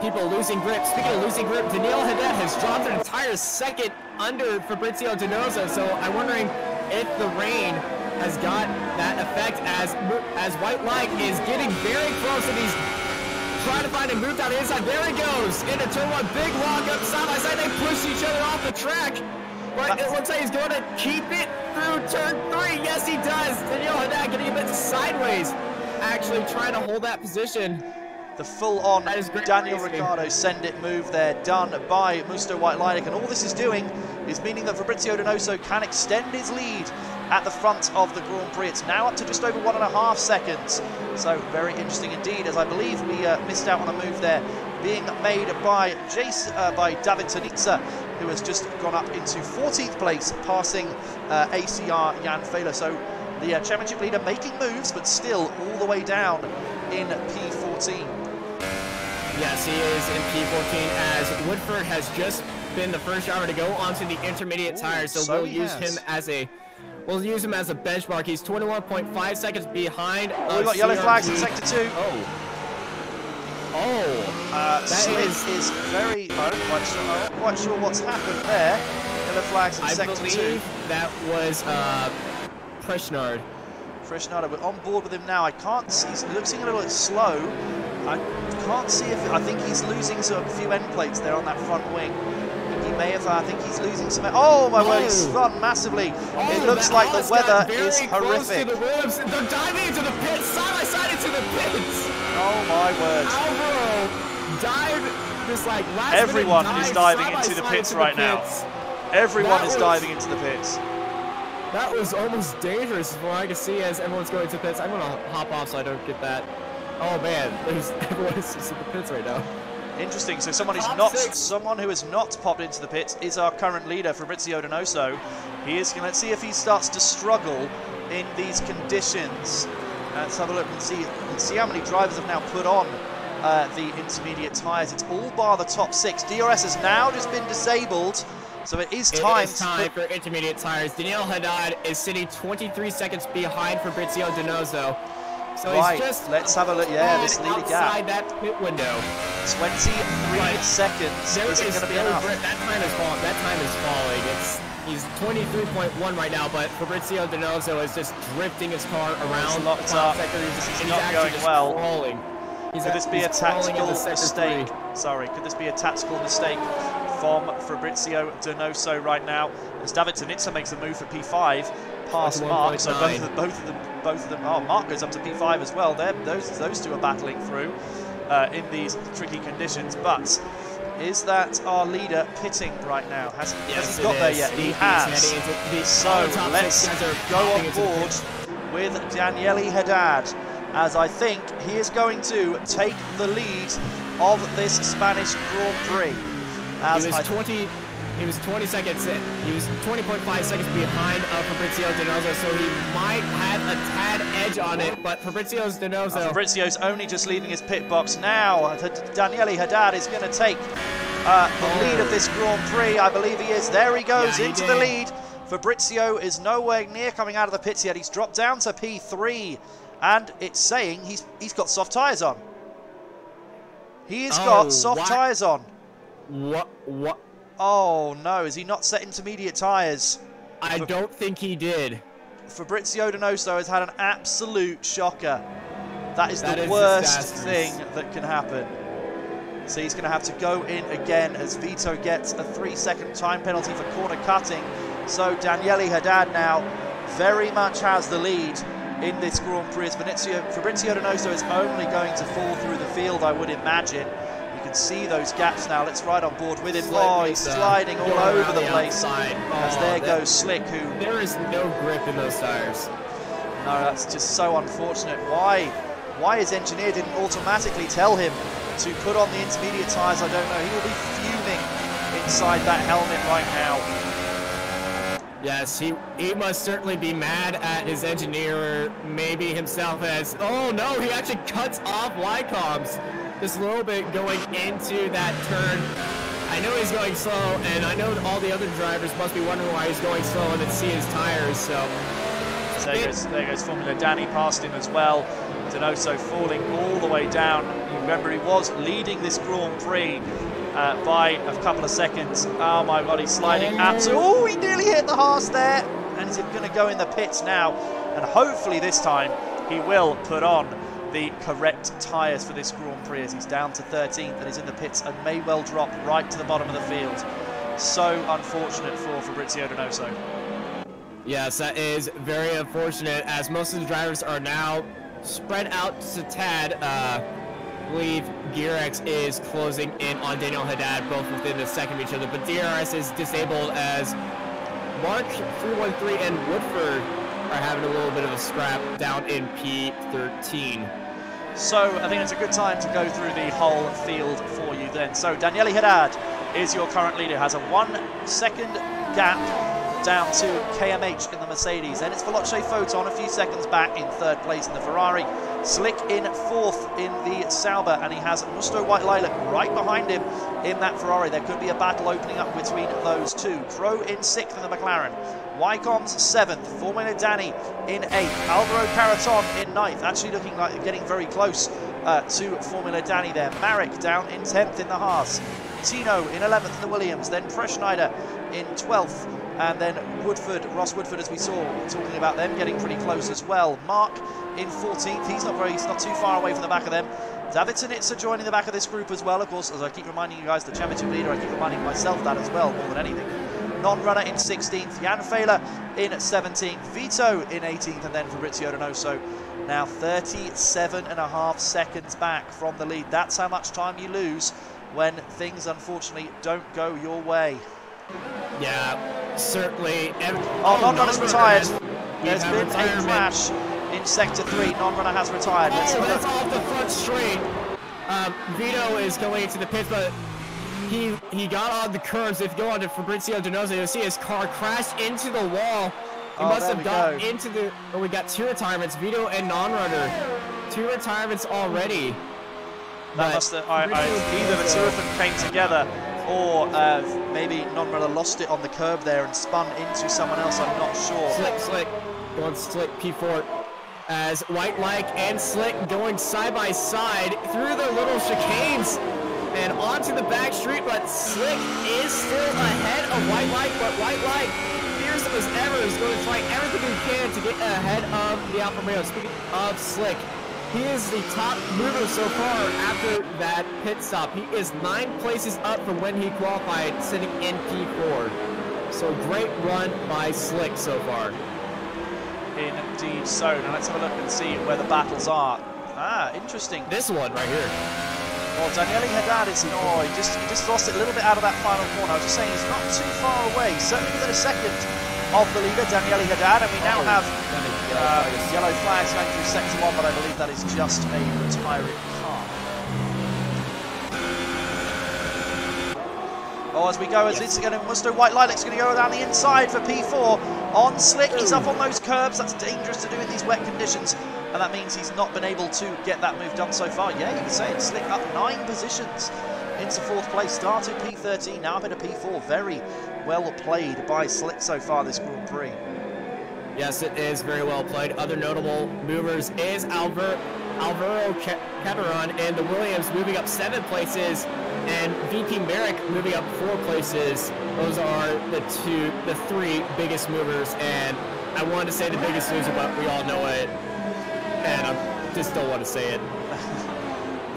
people losing grip. Speaking of losing grip, Daniel Haddad has dropped an entire second under Fabrizio Donoso. So I'm wondering if the rain has got that effect as White Flag is getting very close and he's trying to find a move down the inside. There he goes into turn 1. Big lock up side by side. They push each other off the track. But it looks like he's going to keep it through turn 3. Yes, he does. Daniel Haddad getting a bit sideways, actually trying to hold that position. The full-on Daniel Ricciardo send-it move there, done by Musto White Flag, and all this is doing is meaning that Fabrizio Donoso can extend his lead at the front of the Grand Prix. It's now up to just over 1.5 seconds. So very interesting indeed, as I believe we missed out on a move there being made by David Tanitsa, who has just gone up into 14th place, passing ACR Jan Fehler. So the championship leader making moves, but still all the way down in P14. Yes, he is in P14, as Woodford has just been the first driver to go onto the intermediate tires, so we'll use him as a benchmark. He's 21.5 seconds behind. Oh, we've got yellow flags in sector 2. Slid is very. I'm not quite sure what's happened there. Yellow flags in sector 2. I believe that was Preshnard. Preshnard, we're on board with him now. I can't see. He's looking a little bit slow. I can't see if. I think he's losing a few end plates there on that front wing. He may have. I think he's losing some. Oh my word! He's spun massively. It looks like the weather is horrific. They're diving into the pits, side by side into the pits. Oh my word! Alvaro dived this like last. Everyone is diving into the pits right now. Everyone is diving into the pits. That was almost dangerous from what I can see as everyone's going to the pits. I'm going to hop off so I don't get that. Oh man, everyone is just in the pits right now. Interesting. So someone who has not popped into the pits is our current leader, Fabrizio Donoso. He is. Let's see if he starts to struggle in these conditions. Let's have a look and see how many drivers have now put on the intermediate tyres. It's all bar the top 6. DRS has now just been disabled. So it is time for intermediate tires. Daniel Haddad is sitting 23 seconds behind Fabrizio Donoso. So right, he's just let's have a look. Yeah, this leader gap. Outside that pit window. 23 seconds. Is it going to be enough? That time is falling. That time is falling. He's 23.1 right now, but Fabrizio Donoso is just drifting his car around. Locked up. This is not going well. Could this be a tactical mistake? Sorry, could this be a tactical mistake from Fabrizio Donoso right now? As David Tanitsa makes a move for P5 past Mark, so both of them. Oh, Mark goes up to P5 as well. Those two are battling through in these tricky conditions. But is that our leader pitting right now? Has he got there yet? He has. So let's go on board with Daniele Haddad, as I think he is going to take the lead of this Spanish Grand Prix. He was 20 seconds in. He was 20.5 seconds behind Fabrizio Donoso, so he might have a tad edge on it, but Fabrizio's only just leaving his pit box now. Daniele Haddad is going to take the lead of this Grand Prix. I believe he is. There he goes into the lead. Fabrizio is nowhere near coming out of the pits yet. He's dropped down to P3, and it's saying he's got soft tyres on. He's got soft tyres on. What? Oh no, is he not set intermediate tyres? I don't think he did. Fabrizio Donoso has had an absolute shocker. That is the worst thing that can happen. So he's going to have to go in again as Vito gets a 3-second time penalty for corner cutting. So Daniele Haddad now very much has the lead in this Grand Prix. Fabrizio Donoso is only going to fall through the field, I would imagine. You can see those gaps now. Let's ride on board with him. Oh, he's sliding all over the place. As there goes Slick, who... There is no grip in those tires. No, that's just so unfortunate. Why his engineer didn't automatically tell him to put on the intermediate tyres, I don't know. He will be fuming inside that helmet right now. Yes, he must certainly be mad at his engineer, maybe himself as... Oh no, he actually cuts off Y-Coms just a little bit going into that turn. I know he's going slow, and I know all the other drivers must be wondering why he's going slow and then see his tires, so... There goes Formula Danny past him as well. Donoso falling all the way down. You remember he was leading this Grand Prix by a couple of seconds. Oh my God, he's sliding absolutely. Oh, he nearly hit the Haas there. And he's going to go in the pits now. And hopefully this time he will put on the correct tyres for this Grand Prix as he's down to 13th and is in the pits and may well drop right to the bottom of the field. So unfortunate for Fabrizio Donoso. Yes, that is very unfortunate as most of the drivers are now spread out just a tad. I believe GearX is closing in on Daniel Haddad, both within a second of each other, but DRS is disabled as Mark 313 and Woodford are having a little bit of a scrap down in P13. So I think it's a good time to go through the whole field for you then. So Daniele Haddad is your current leader, has a 1 second gap down to KMH in the Mercedes. Then it's Veloce Photon a few seconds back in 3rd place in the Ferrari. Slick in 4th in the Sauber, and he has Musto White Lilac right behind him in that Ferrari. There could be a battle opening up between those two. Crow in 6th in the McLaren. Wycom's 7th. Formula Danny in 8th. Alvaro Caraton in 9th. Actually looking like getting very close to Formula Danny there. Marek down in 10th in the Haas. Tino in 11th in the Williams. Then Preschneider in 12th. And then Ross Woodford, as we saw, talking about them getting pretty close as well. Mark in 14th. He's not too far away from the back of them. David Sinitsa joining the back of this group as well. Of course, as I keep reminding you guys, the championship leader, I keep reminding myself that as well, more than anything. Non-runner in 16th. Jan Fehler in 17th. Vito in 18th. And then Fabrizio Donoso now 37.5 seconds back from the lead. That's how much time you lose when things, unfortunately, don't go your way. Yeah, certainly. Non-runner's retired. There's been a crash in Sector 3. Non-runner has retired. That's off the front straight. Vito is going into the pits, but he got on the curves. If you go on to Fabrizio Donoso, you'll see his car crash into the wall. He must have got into the... Oh, we got 2 retirements, Vito and non-runner. 2 retirements already. That must have, either the 2 of them came together, or maybe non-runner lost it on the curb there and spun into someone else, I'm not sure. Slick, going Slick P4 as White Like and Slick going side by side through the little chicanes and onto the back street, but Slick is still ahead of White Like, but White Like, fearsome as ever, is going to try everything he can to get ahead of the Alfa Romeo. Speaking of Slick, he is the top mover so far after that pit stop. He is 9 places up from when he qualified, sitting in P4. So great run by Slick so far. Indeed so. Now let's have a look and see where the battles are. Interesting. This one right here. Well, Daniele Haddad is, he just lost it a little bit out of that final corner. I was just saying he's not too far away. Certainly within a second of the leader, Daniele Haddad, and we now have yellow flags going through Sector 1, but I believe that is just a retiring car. As we go, as it's going to Musto White Lilac's going to go down the inside for P4 on Slick. He's up on those curbs. That's dangerous to do in these wet conditions, and that means he's not been able to get that move done so far. Yeah, you can say it. Slick up 9 positions into 4th place. Started P13, now up into P4. Very well played by Slick so far this Grand Prix. Yes, it is very well played. Other notable movers is Alvaro Cateron and the Williams moving up 7 places, and VP Merrick moving up 4 places. Those are the 3 biggest movers, and I wanted to say the biggest loser, but we all know it, and I just don't want to say it.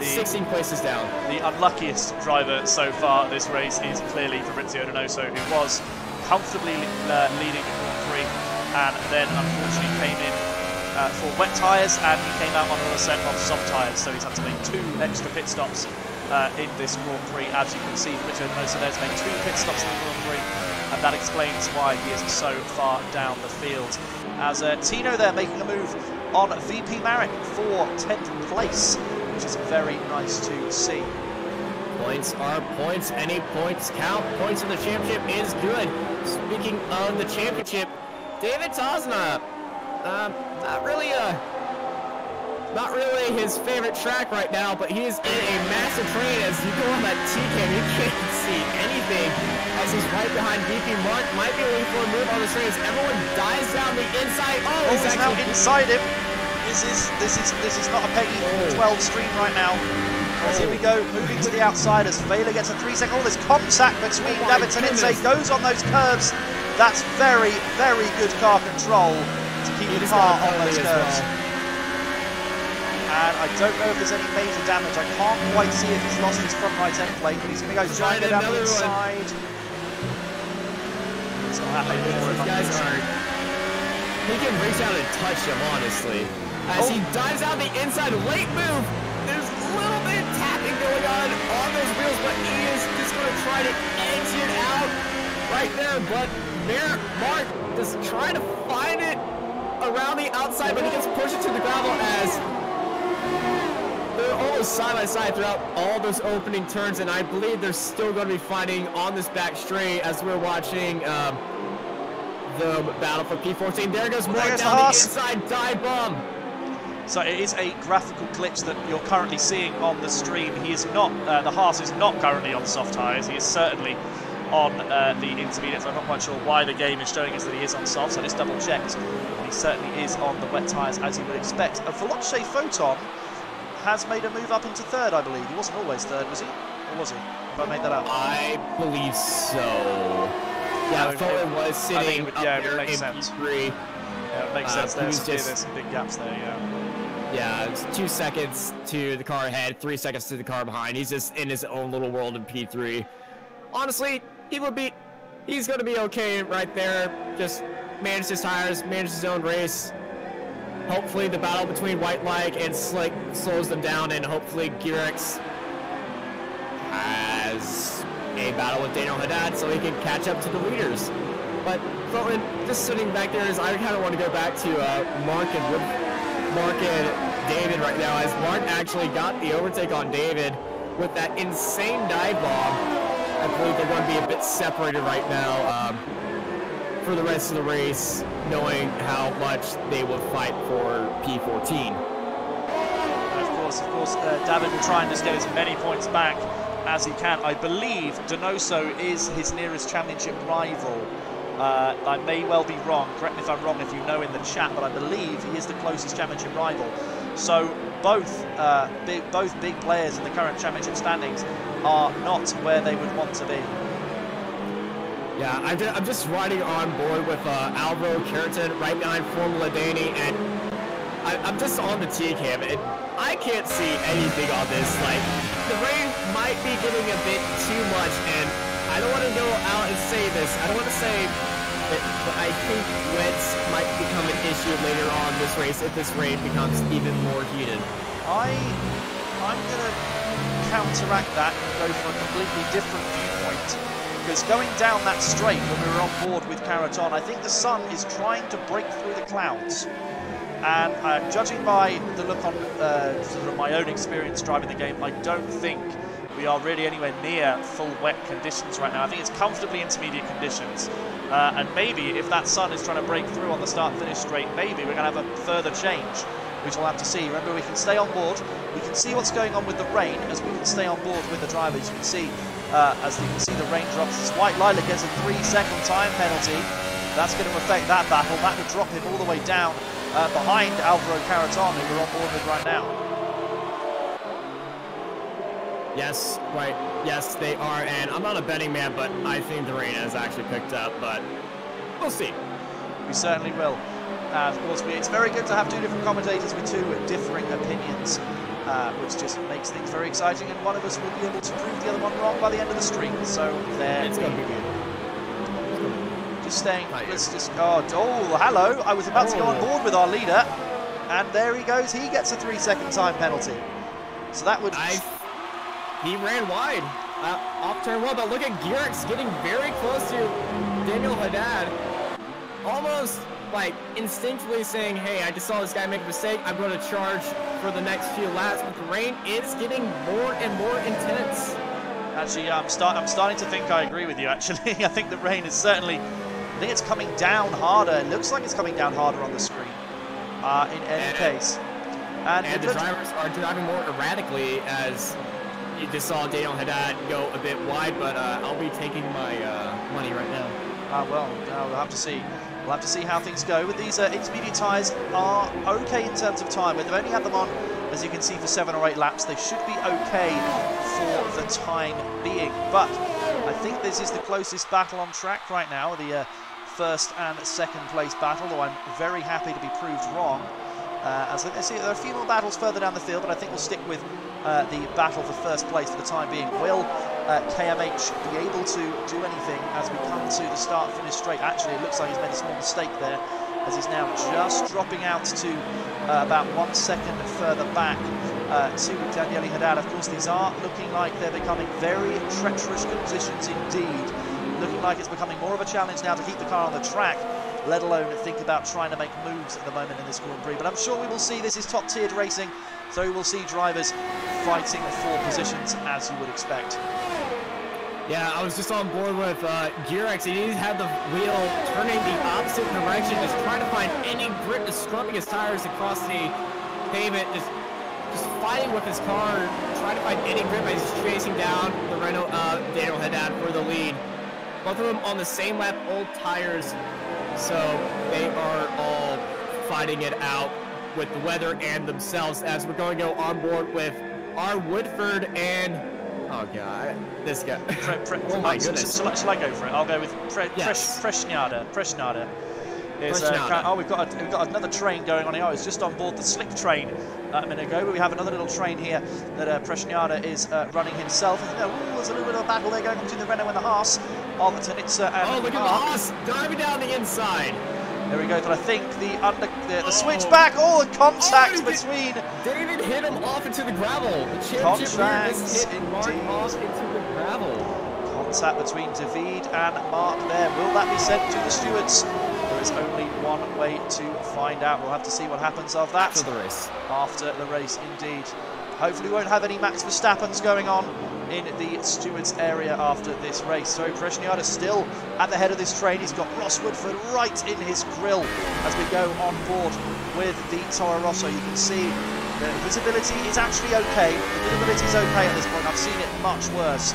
16 places down. The unluckiest driver so far this race is clearly Fabrizio Donoso, who was comfortably leading the Grand Prix, and then unfortunately came in for wet tyres, and he came out on the set on soft tyres, so he's had to make 2 extra pit stops in this Grand Prix. As you can see, Fabrizio Donoso there's made 2 pit stops in the Grand Prix, and that explains why he is so far down the field. As Tino there making a move on VP Marek for 10th place, which is very nice to see. Points are points. Any points count. Points in the championship is good. Speaking of the championship, David Tosna, not really his favorite track right now, but he is in a massive train. As you go on that T-cam, you can't see anything, as he's right behind VP Mark. Might be waiting for a move on the train as everyone dives down the inside. Oh, he's now inside him. This is not a Peggy 12 stream right now. As here we go, moving to the outside as Vela gets a 3-second. Oh, there's contact between Davidson and Itze, goes on those curves. That's very, very good car control to keep the car on those curves. And I don't know if there's any major damage. I can't quite see if he's lost his front right end plate, but he's going to go try and go down the inside. It's not happening anymore. He can reach out and touch him, honestly. As he dives out the inside, late move. There's a little bit of tapping going on those wheels, but he is just going to try to exit out right there. But Mark just trying to find it around the outside, but he gets pushed into the gravel as they're almost side by side throughout all those opening turns, and I believe they're still going to be fighting on this back straight as we're watching the battle for P14. There goes Mark down the inside dive bomb. So it is a graphical glitch that you're currently seeing on the stream. He is not, the Haas is not currently on soft tyres. He is certainly on the intermediates. I'm not quite sure why the game is showing us that he is on soft, so I just double checked. He certainly is on the wet tyres, as you would expect. Veloce Photon has made a move up into 3rd, I believe. He wasn't always 3rd, was he? Or was he? Have I made that up? I believe so. Yeah, Photon was sitting up there in P3. Yeah, it makes sense there. So there's some big gaps there, yeah. Yeah, it's 2 seconds to the car ahead, 3 seconds to the car behind. He's just in his own little world in P3. Honestly, he's going to be okay right there. Just manage his tires, manage his own race. Hopefully the battle between White Like and Slick slows them down, and hopefully Girex has a battle with Daniel Haddad so he can catch up to the leaders. But Fulton, just sitting back there, is I kind of want to go back to Mark and David right now, as Mark actually got the overtake on David with that insane dive bomb. I believe they're going to be a bit separated right now for the rest of the race, knowing how much they will fight for P14. Of course, David will try and just get as many points back as he can. I believe Donoso is his nearest championship rival. I may well be wrong, correct me if I'm wrong if you know in the chat, but I believe he is the closest championship rival. So both big players in the current championship standings are not where they would want to be. Yeah, I'm just riding on board with Alvaro Carrington right behind Formula Danny, and I'm just on the T-cam, and I can't see anything on this. Like, the rain might be getting a bit too much, and I don't want to go out and say this. I don't want to say it, but I think wets might become an issue later on this race if this rain becomes even more heated. I'm going to counteract that and go for a completely different viewpoint. Because going down that straight when we were on board with Caraton, I think the sun is trying to break through the clouds. And judging by the look on sort of my own experience driving the game, I don't think we are really anywhere near full wet conditions right now. I think it's comfortably intermediate conditions. And maybe if that sun is trying to break through on the start-finish straight, maybe we're going to have a further change which we'll have to see. Remember, we can stay on board. We can see what's going on with the rain as we can stay on board with the drivers. You can see, as you can see, the rain drops. This White Lilac gets a 3-second time penalty. That's going to affect that battle. That would drop him all the way down behind Alvaro Caraton, who we're on board with right now. Yes, right. Yes, they are. And I'm not a betting man, but I think the rain has actually picked up. But we'll see. We certainly will. Of course, it's very good to have two different commentators with two differing opinions, which just makes things very exciting. And one of us will be able to prove the other one wrong by the end of the stream. So there it's going to be good. Just staying. Let's just. Oh, hello! I was about to go on board with our leader, and there he goes. He gets a 3-second time penalty. So that would. He ran wide off turn 1, but look at Gearx getting very close to Daniel Haddad, almost like instinctively saying, "Hey, I just saw this guy make a mistake. I'm going to charge for the next few laps." But the rain is getting more and more intense. Actually, I'm starting to think I agree with you. Actually, I think the rain is certainly. I think it's coming down harder. It looks like it's coming down harder on the screen. In any case, and the drivers are driving more erratically, as you just saw Daniel Haddad go a bit wide. But I'll be taking my money right now. Well, we'll have to see. We'll have to see how things go. With these intermediate tyres are okay in terms of time. They've only had them on, as you can see, for 7 or 8 laps. They should be okay for the time being. But I think this is the closest battle on track right now, the first and second place battle, though I'm very happy to be proved wrong. As I see, there are a few more battles further down the field, but I think we'll stick with the battle for first place for the time being. Will KMH be able to do anything as we come to the start-finish straight? Actually, it looks like he's made a small mistake there, as he's now just dropping out to about 1 second further back to Daniele Haddad. Of course, these are looking like they're becoming very treacherous conditions indeed. Looking like it's becoming more of a challenge now to keep the car on the track, let alone think about trying to make moves at the moment in this Grand Prix. But I'm sure we will see. This is top-tiered racing, so we will see drivers fighting for positions, as you would expect. Yeah, I was just on board with Gearx. He had the wheel turning the opposite direction, just trying to find any grip, just scrubbing his tires across the pavement, just fighting with his car, trying to find any grip as he's chasing down the Renault Daniel Haddad for the lead. Both of them on the same lap, old tires, so they are all fighting it out with the weather and themselves, as we're going to go on board with R. Woodford and, oh god, this guy. Oh my goodness. Shall I go for it? I'll go with Presnada. We've got another train going on here. I was just on board the slick train a minute ago, but we have another little train here that Presnada is running himself. There's a little bit of a battle there going between the Renault and the Haas of Tanitza and look at the Haas diving down the inside. There we go, but I think the switchback, the contact between... David hit him off into the gravel. The championship just hit Mark off into the gravel. Contact between David and Mark there. Will that be sent to the stewards? There is only one way to find out. We'll have to see what happens of that. After the race. After the race, indeed. Hopefully we won't have any Max Verstappens going on in the stewards area after this race. So Presnada still at the head of this train. He's got Ross Woodford right in his grill as we go on board with the Toro Rosso. You can see the visibility is actually okay. The visibility is okay at this point. I've seen it much worse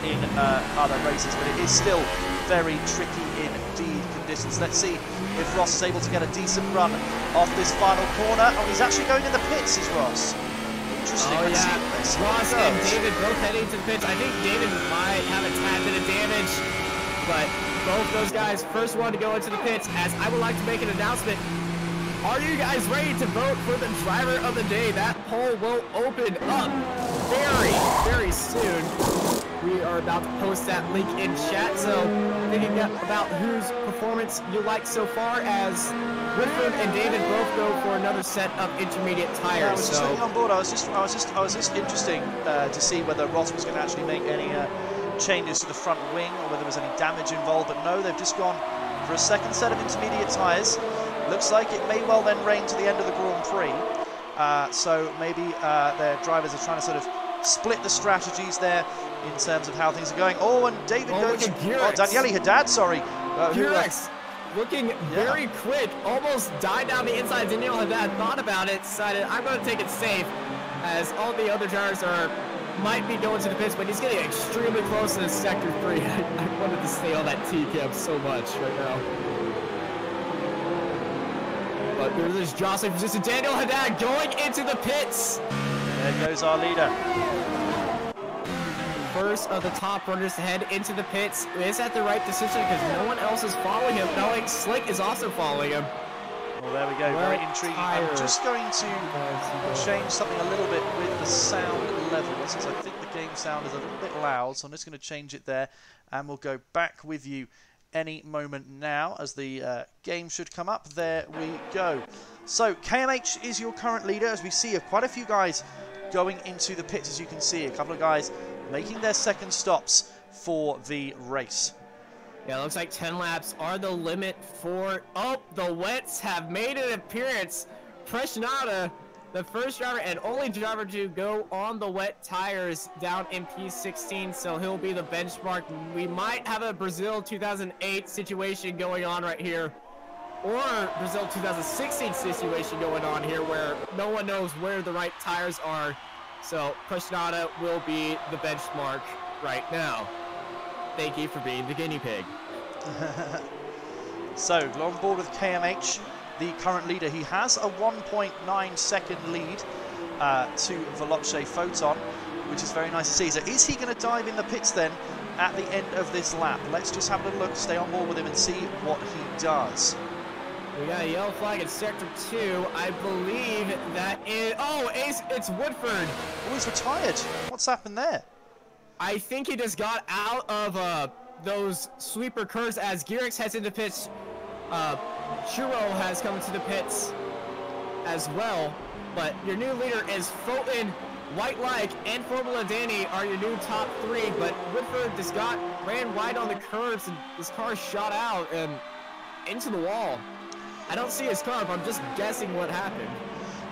in other races, but it is still very tricky indeed conditions. Let's see if Ross is able to get a decent run off this final corner. Oh, he's actually going in the pits, is Ross. Interesting. Let's see Ross and David both heading to the pits. I think David might have a tad bit of damage, but both those guys first one to go into the pits. As I would like to make an announcement. Are you guys ready to vote for the driver of the day? That poll will open up very, very soon. We are about to post that link in chat, so thinking about whose performance you like so far, as Woodford and David both go for another set of intermediate tires. Yeah, I was just looking on board. I was just interesting to see whether Ross was going to actually make any changes to the front wing, or whether there was any damage involved. But no, they've just gone for a second set of intermediate tires. Looks like it may well then rain to the end of the Grand Prix. So maybe their drivers are trying to sort of split the strategies there in terms of how things are going. Oh, and David goes... Oh, Daniele Haddad, sorry. Gearx looking very quick, almost died down the inside. Daniel Haddad thought about it, decided I'm going to take it safe, as all the other drivers might be going to the pits, but he's getting extremely close to sector 3. I wanted to stay on that T-cab so much right now. But there's this jostling position. Daniel Haddad going into the pits. There goes our leader. First of the top runners to head into the pits. Is that the right decision? Because no one else is following him. No, like Slick is also following him. Well, there we go. Very intriguing. I'm just going to change something a little bit with the sound levels, because I think the game sound is a little bit loud. So I'm just going to change it there, and we'll go back with you any moment now as the game should come up. There we go. So KMH is your current leader, as we see quite a few guys going into the pits. As you can see, a couple of guys making their second stops for the race. Yeah, it looks like 10 laps are the limit for... Oh, the wets have made an appearance. Preshnada, the first driver and only driver to go on the wet tires down in P16, so he'll be the benchmark. We might have a Brazil 2008 situation going on right here, or Brazil 2016 situation going on here, where no one knows where the right tires are. So Preshnada will be the benchmark right now. Thank you for being the guinea pig. So, on board with KMH, the current leader. He has a 1.9 second lead to Veloce Photon, which is very nice to see. So is he going to dive in the pits then at the end of this lap? Let's just have a little look, stay on board with him and see what he does. We got a yellow flag in sector 2. I believe that is... Oh, it's Woodford. Oh, he's retired. What's happened there? I think he just got out of those sweeper curves as Gearix heads into pits. Churro has come to the pits as well. But your new leader is Fulton, White Like, and Formula Danny are your new top 3. But Woodford just ran wide on the curves, and his car shot out and into the wall. I don't see his car, but I'm just guessing what happened.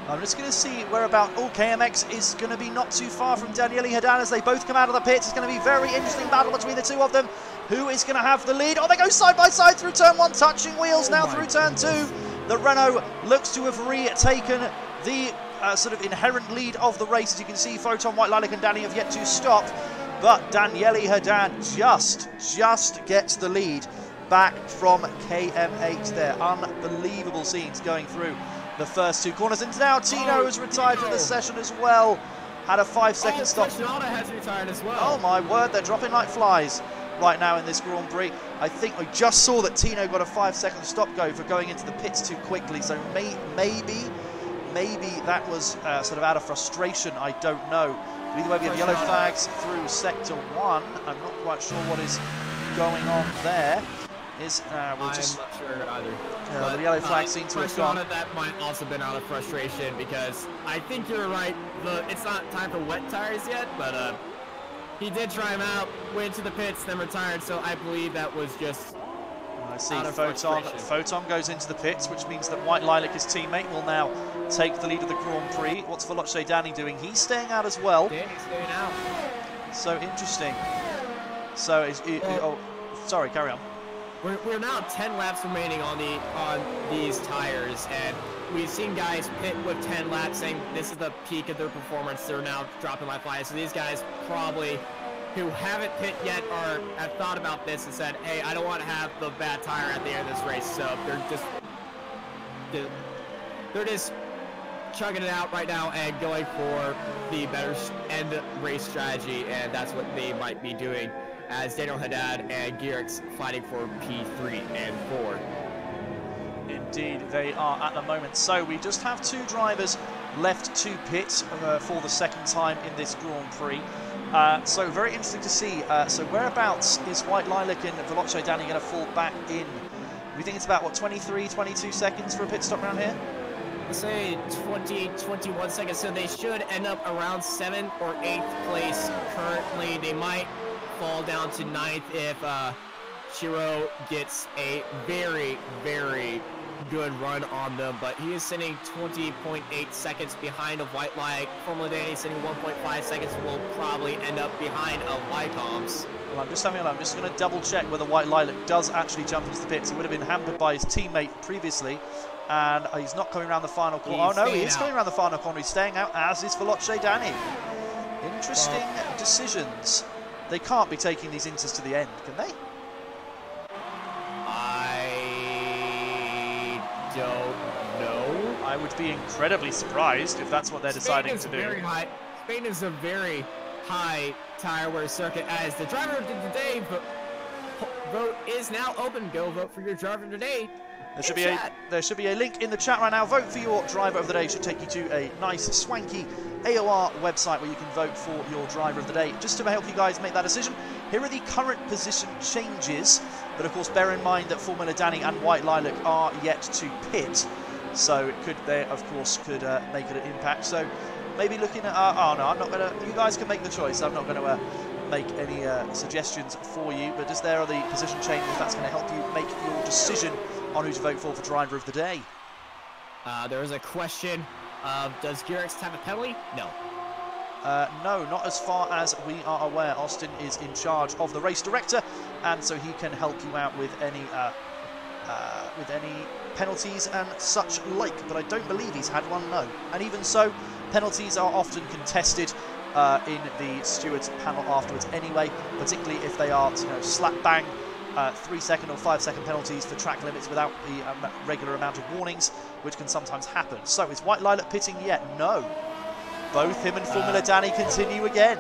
I'm just going to see whereabout. Oh, KMX is going to be not too far from Daniele Haddad as they both come out of the pits. It's going to be a very interesting battle between the two of them. Who is going to have the lead? Oh, they go side by side through turn 1, touching wheels now through turn 2. The Renault looks to have retaken the sort of inherent lead of the race. As you can see, Photon, White Lilac and Danny have yet to stop. But Daniele Haddad just gets the lead back from KMH there. Unbelievable scenes going through the first 2 corners. And now Tino has retired from the session as well. Had a 5-second stop. Preshnada has retired as well. Oh my word, they're dropping like flies right now in this Grand Prix. I think I just saw that Tino got a 5-second stop go for going into the pits too quickly. So maybe that was sort of out of frustration. I don't know. But either way, we have yellow flags through sector 1. I'm not quite sure what is going on there. We'll I'm not sure either. The yellow flag seems to have gone. That might also been out of frustration, because I think you're right. It's not time for wet tires yet, but he did try him out, went to the pits, then retired. So I believe that was just. I see Photon goes into the pits, which means that White Lilac, his teammate, will now take the lead of the Grand Prix. What's Veloce Danny doing? He's staying out as well. Danny's staying out. So interesting. So oh, sorry, carry on. We're now 10 laps remaining on these tires, and we've seen guys pit with 10 laps saying this is the peak of their performance. They're now dropping like flies. So these guys probably, who haven't pit yet, have thought about this and said, hey, I don't want to have the bad tire at the end of this race. So they're just chugging it out right now and going for the better end race strategy, and that's what they might be doing, as Daniel Haddad and Gearix fighting for P3 and 4. Indeed, they are at the moment. So we just have 2 drivers left to pit for the second time in this Grand Prix. So very interesting to see. So whereabouts is White Lilac and Veloce Danny going to fall back in? We think it's about, what, 23, 22 seconds for a pit stop around here? Let's say 20, 21 seconds. So they should end up around 7th or 8th place currently. They might fall down to 9th if Chiro gets a very, very good run on them, but he is sitting 20.8 seconds behind of White Light. Formula Danny sitting 1.5 seconds, will probably end up behind of Lycoms. Well, I'm just going to double check whether White Lilac does actually jump into the pits. He would have been hampered by his teammate previously, and he's not coming around the final corner. Oh no, he is coming around the final corner. He's staying out, as is Veloce Danny. Interesting decisions. They can't be taking these inters to the end, can they? I don't know. I would be incredibly surprised if that's what they're deciding to do. Very high. Spain is a very high tire wear circuit, as the driver of the day vote is now open. Go vote for your driver of the day. There should be a link in the chat right now. Vote for your driver of the day should take you to a nice swanky AOR website where you can vote for your driver of the day. Just to help you guys make that decision, here are the current position changes, but of course bear in mind that Formula Danny and White Lilac are yet to pit, so it could, they of course could make an impact. So maybe looking at oh no, I'm not gonna, you guys can make the choice. I'm not gonna make any suggestions for you, but just there are the position changes. That's going to help you make your decision on who to vote for driver of the day. There is a question of, does Gearx have a penalty? No. No, not as far as we are aware. Austin is in charge of the race director, and so he can help you out with any penalties and such like, but I don't believe he's had one, no. And even so, penalties are often contested in the stewards panel afterwards anyway, particularly if they are, you know, slap bang 3-second or 5-second penalties for track limits without the regular amount of warnings, which can sometimes happen. So is White Lilac pitting yet? No. Both him and Formula Danny continue again.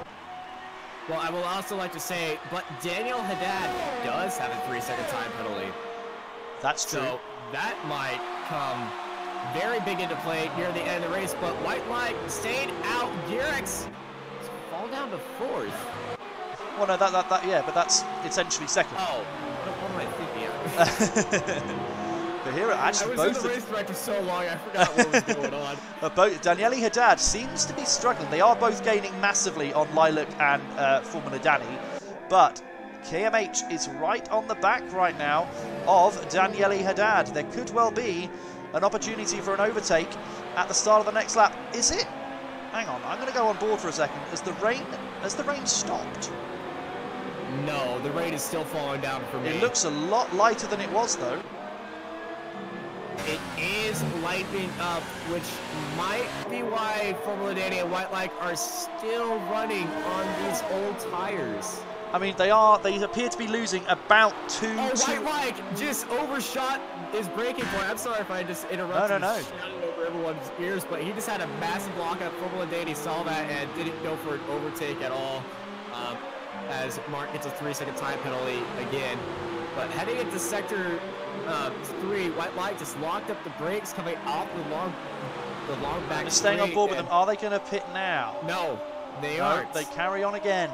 Well, I will also like to say, but Daniel Haddad does have a 3-second time penalty. That's true. So that might come very big into play near the end of the race, but White Light stayed out. Gearx fall down to 4th. Well, no, yeah, but that's essentially second. Oh, what am I thinking of? But here, actually, I was in the race director so long, I forgot what was going on. Both Daniele Haddad seems to be struggling. They are both gaining massively on Lilac and Formula Danny, but KMH is right on the back right now of Daniele Haddad. There could well be an opportunity for an overtake at the start of the next lap. Is it? Hang on, I'm going to go on board for a second. Has the rain stopped? No, the rain is still falling down for me. It looks a lot lighter than it was, though. It is lightening up, which might be why Formula Danny and White Light are still running on these old tires. I mean, they appear to be losing about two. White Light just overshot his braking point. I'm sorry if I just interrupted. No. Shouting over everyone's ears, but he just had a massive lockup. Formula Danny saw that and didn't go for an overtake at all. As Mark gets a 3-second time penalty again. But heading into sector 3, White Light just locked up the brakes coming off the long back. Just staying on board with them. Are they going to pit now? No, they aren't. They carry on again.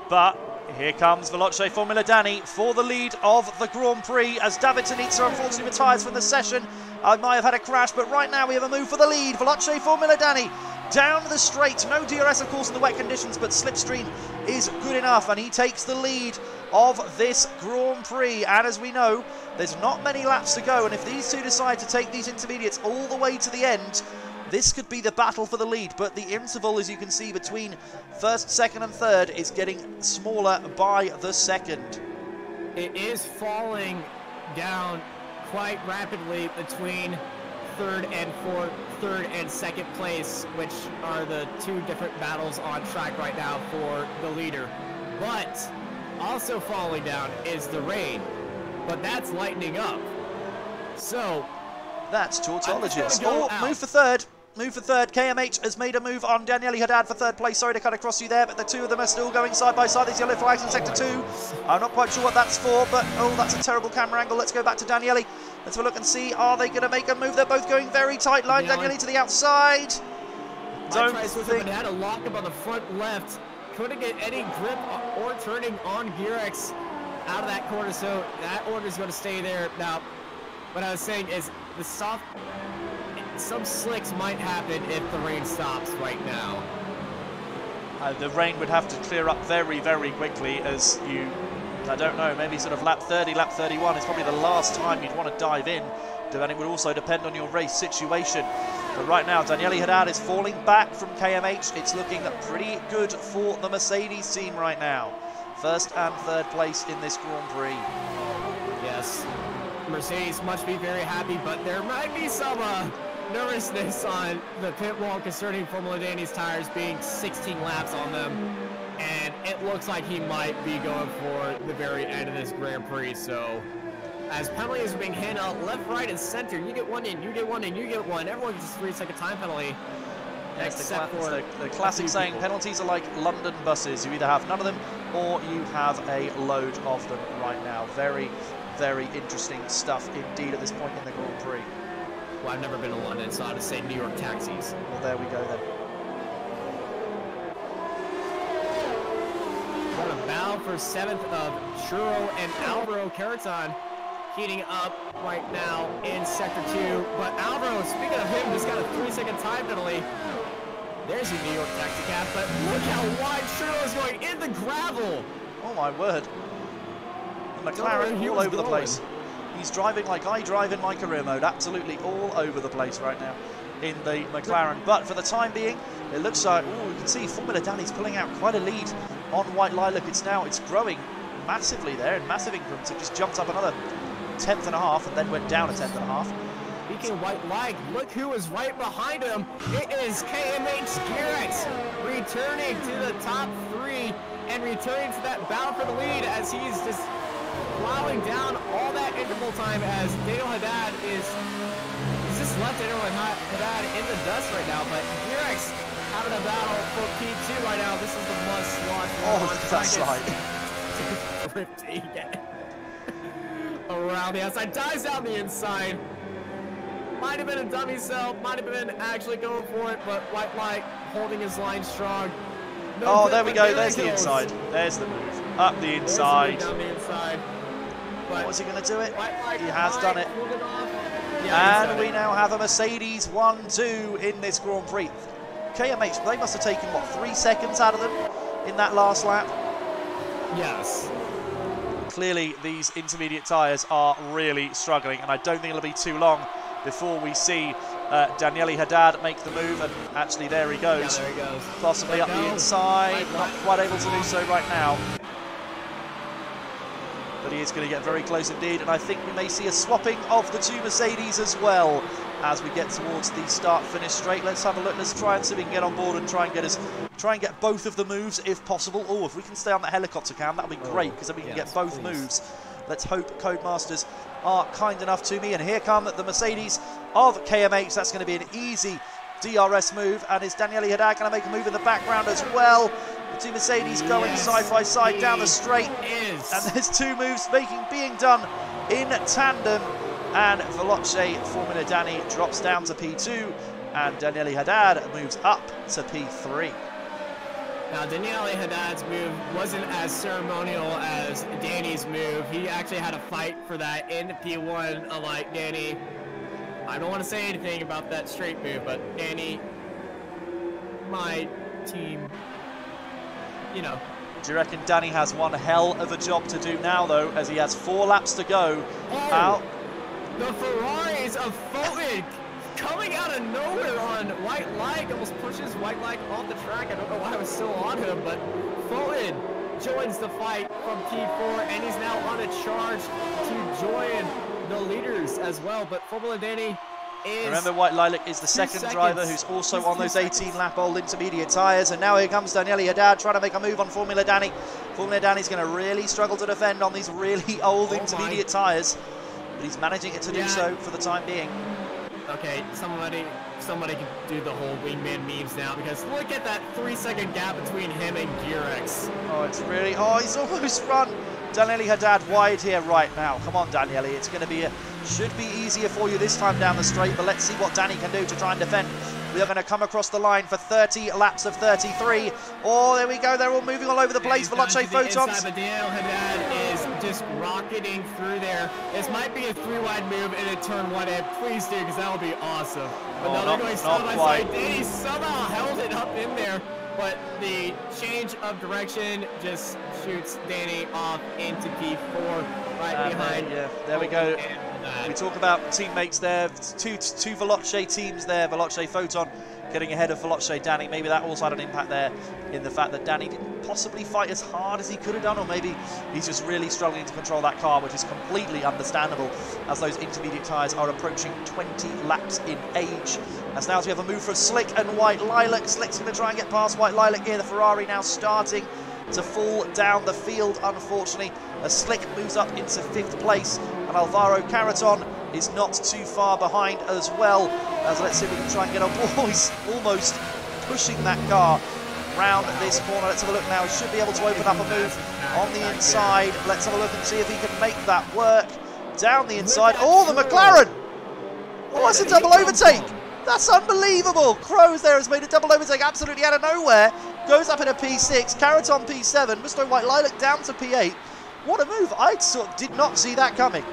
But here comes Veloce Formula Danny for the lead of the Grand Prix, as David Tanitza unfortunately retires from the session. I might have had a crash, but right now we have a move for the lead. Veloce Formula Danny down the straight. No DRS, of course, in the wet conditions, but slipstream is good enough, and he takes the lead of this Grand Prix. And as we know, there's not many laps to go, and if these two decide to take these intermediates all the way to the end, this could be the battle for the lead. But the interval, as you can see, between first, second and third is getting smaller by the second. It is falling down quite rapidly between third and fourth, third and second place, which are the two different battles on track right now for the leader. But also falling down is the rain, but that's lightening up. So that's tautologist. Move for third. Move for third. KMH has made a move on Daniele Haddad for third place. Sorry to cut across you there, but the two of them are still going side by side. There's yellow flags in sector 2. I'm not quite sure what that's for, but oh, that's a terrible camera angle. Let's go back to Daniele. Let's have a look and see. Are they going to make a move? They're both going very tight line. Daniele to the outside. Don't think. Had a lockup on the front left. Couldn't get any grip or turning on Gearx out of that corner, so that order is going to stay there. Now, what I was saying is some slicks might happen if the rain stops right now. The rain would have to clear up very, very quickly, as you I don't know, maybe sort of lap 30, lap 31 is probably the last time you'd want to dive in, and it would also depend on your race situation. But right now, Daniele Haddad is falling back from KMH. It's looking pretty good for the Mercedes team right now. First and third place in this Grand Prix. Yes, Mercedes must be very happy, but there might be some nervousness on the pit wall concerning Formula Danny's tires being 16 laps on them. And it looks like he might be going for the very end of this Grand Prix. So, as penalties are being handed out left, right, and center, you get one in, you get one in, you get one. Everyone gets a 3-second time penalty. Yes, the classic saying, penalties are like London buses. You either have none of them or you have a load of them right now. Very, very interesting stuff indeed at this point in the Grand Prix. Well, I've never been to London, so I'd say New York taxis. Well, there we go then. What a battle for 7th of Churro and Alvaro Caraton heating up right now in Sector 2. But Alvaro, speaking of him, just got a 3-second time penalty. There's your New York taxi cab, but look how wide Churro is going in the gravel. Oh my word. The McLaren all over the place. He's driving like I drive in my career mode, absolutely all over the place right now in the McLaren. But for the time being, it looks like, oh, you can see Formula Danny's pulling out quite a lead on White Lilac. It's growing massively there in massive increments. It just jumped up another 1/10 and a half and then went down a 1/10 and a half. Speaking of White Lilac, look who is right behind him. It is KMH Gerex returning to the top 3 and returning to that battle for the lead as he's just plowing down all that interval time as Daniel Haddad he's just left Daniel Haddad in the dust right now, but Gerex having a battle for P2 right now. This is the must-watch. Oh, that's right. Drifting around the outside, dives down the inside. Might have been a dummy cell, might have been actually going for it, but White Light holding his line strong. No, there we go, there's the inside. There's the move. Up the inside. Down the inside. But was he going to do it? He has done it. Yeah, and we now have a Mercedes 1-2 in this Grand Prix. KMH, they must have taken, what, 3 seconds out of them in that last lap? Yes. Clearly, these intermediate tyres are really struggling, and I don't think it'll be too long before we see Daniele Haddad make the move, and actually there he goes. Yeah, there he goes. Possibly up the inside, not quite able to do so right now. But he is going to get very close indeed, and I think we may see a swapping of the 2 Mercedes as well as we get towards the start-finish straight. Let's have a look. Let's try and see if we can get on board and try and get both of the moves if possible. Oh, if we can stay on that helicopter cam, that'll be great, because then we can get both moves. Let's hope Codemasters are kind enough to me. And here come the Mercedes of KMH. That's going to be an easy DRS move. And is Daniele Haddad going to make a move in the background as well? The 2 Mercedes going side by side down the straight. And there's 2 moves being done in tandem. And Veloce Formula Danny drops down to P2. And Daniele Haddad moves up to P3. Now, Daniele Haddad's move wasn't as ceremonial as Danny's move. He actually had a fight for that in P1, unlike Danny. I don't want to say anything about that straight move, but Danny, my team, you know. Do you reckon Danny has one hell of a job to do now, though, as he has 4 laps to go? Oh, the Ferraris of Fulton coming out of nowhere on White Light, almost pushes White Light off the track. I don't know why I was still on him, but Fulton joins the fight from P4, and he's now on a charge to join the leaders as well. But Formula Danny is... Remember, White Lilac is the second driver who's also on those 18-lap old intermediate tyres, and now here comes Daniele Haddad trying to make a move on Formula Danny. Formula Danny's going to really struggle to defend on these really old intermediate tyres, but he's managing it to do so for the time being. Okay, somebody can do the whole wingman memes now, because look at that 3-second gap between him and Gerex. Oh, it's really... Oh, he's almost run Daniele Haddad wide here right now. Come on, Daniele. It's going to be... should be easier for you this time down the straight, but let's see what Danny can do to try and defend. We are going to come across the line for 30 laps of 33. Oh, there we go. They're all moving all over the place. Veloce Photons. But Daniele Haddad is just rocketing through there. This might be a 3-wide move in a turn 1 in. Please do, because that would be awesome. But now they're going side by side. Danny somehow held it up in there. but the change of direction just shoots Danny off into P4 right behind. Yeah, there we go. We talk about teammates there. Two Veloce teams there. Veloce Photon getting ahead of Veloce Danny. Maybe that also had an impact there in the fact that Danny didn't possibly fight as hard as he could have done, or maybe he's just really struggling to control that car, which is completely understandable as those intermediate tyres are approaching 20 laps in age. As now we have a move from Slick and White Lilac. Slick's going to try and get past White Lilac here. The Ferrari now starting to fall down the field, unfortunately, as Slick moves up into 5th place, and Alvaro Caraton is not too far behind as well. As let's see if we can try and get our boys almost pushing that car round this corner. Let's have a look now. He should be able to open up a move on the inside. Let's have a look and see if he can make that work. Down the inside. Oh, the McLaren! Oh, that's a double overtake! That's unbelievable! Crows there has made a double overtake absolutely out of nowhere. Goes up in a P6, Caraton P7, Mr. White Lilac down to P8. What a move! I sort of did not see that coming.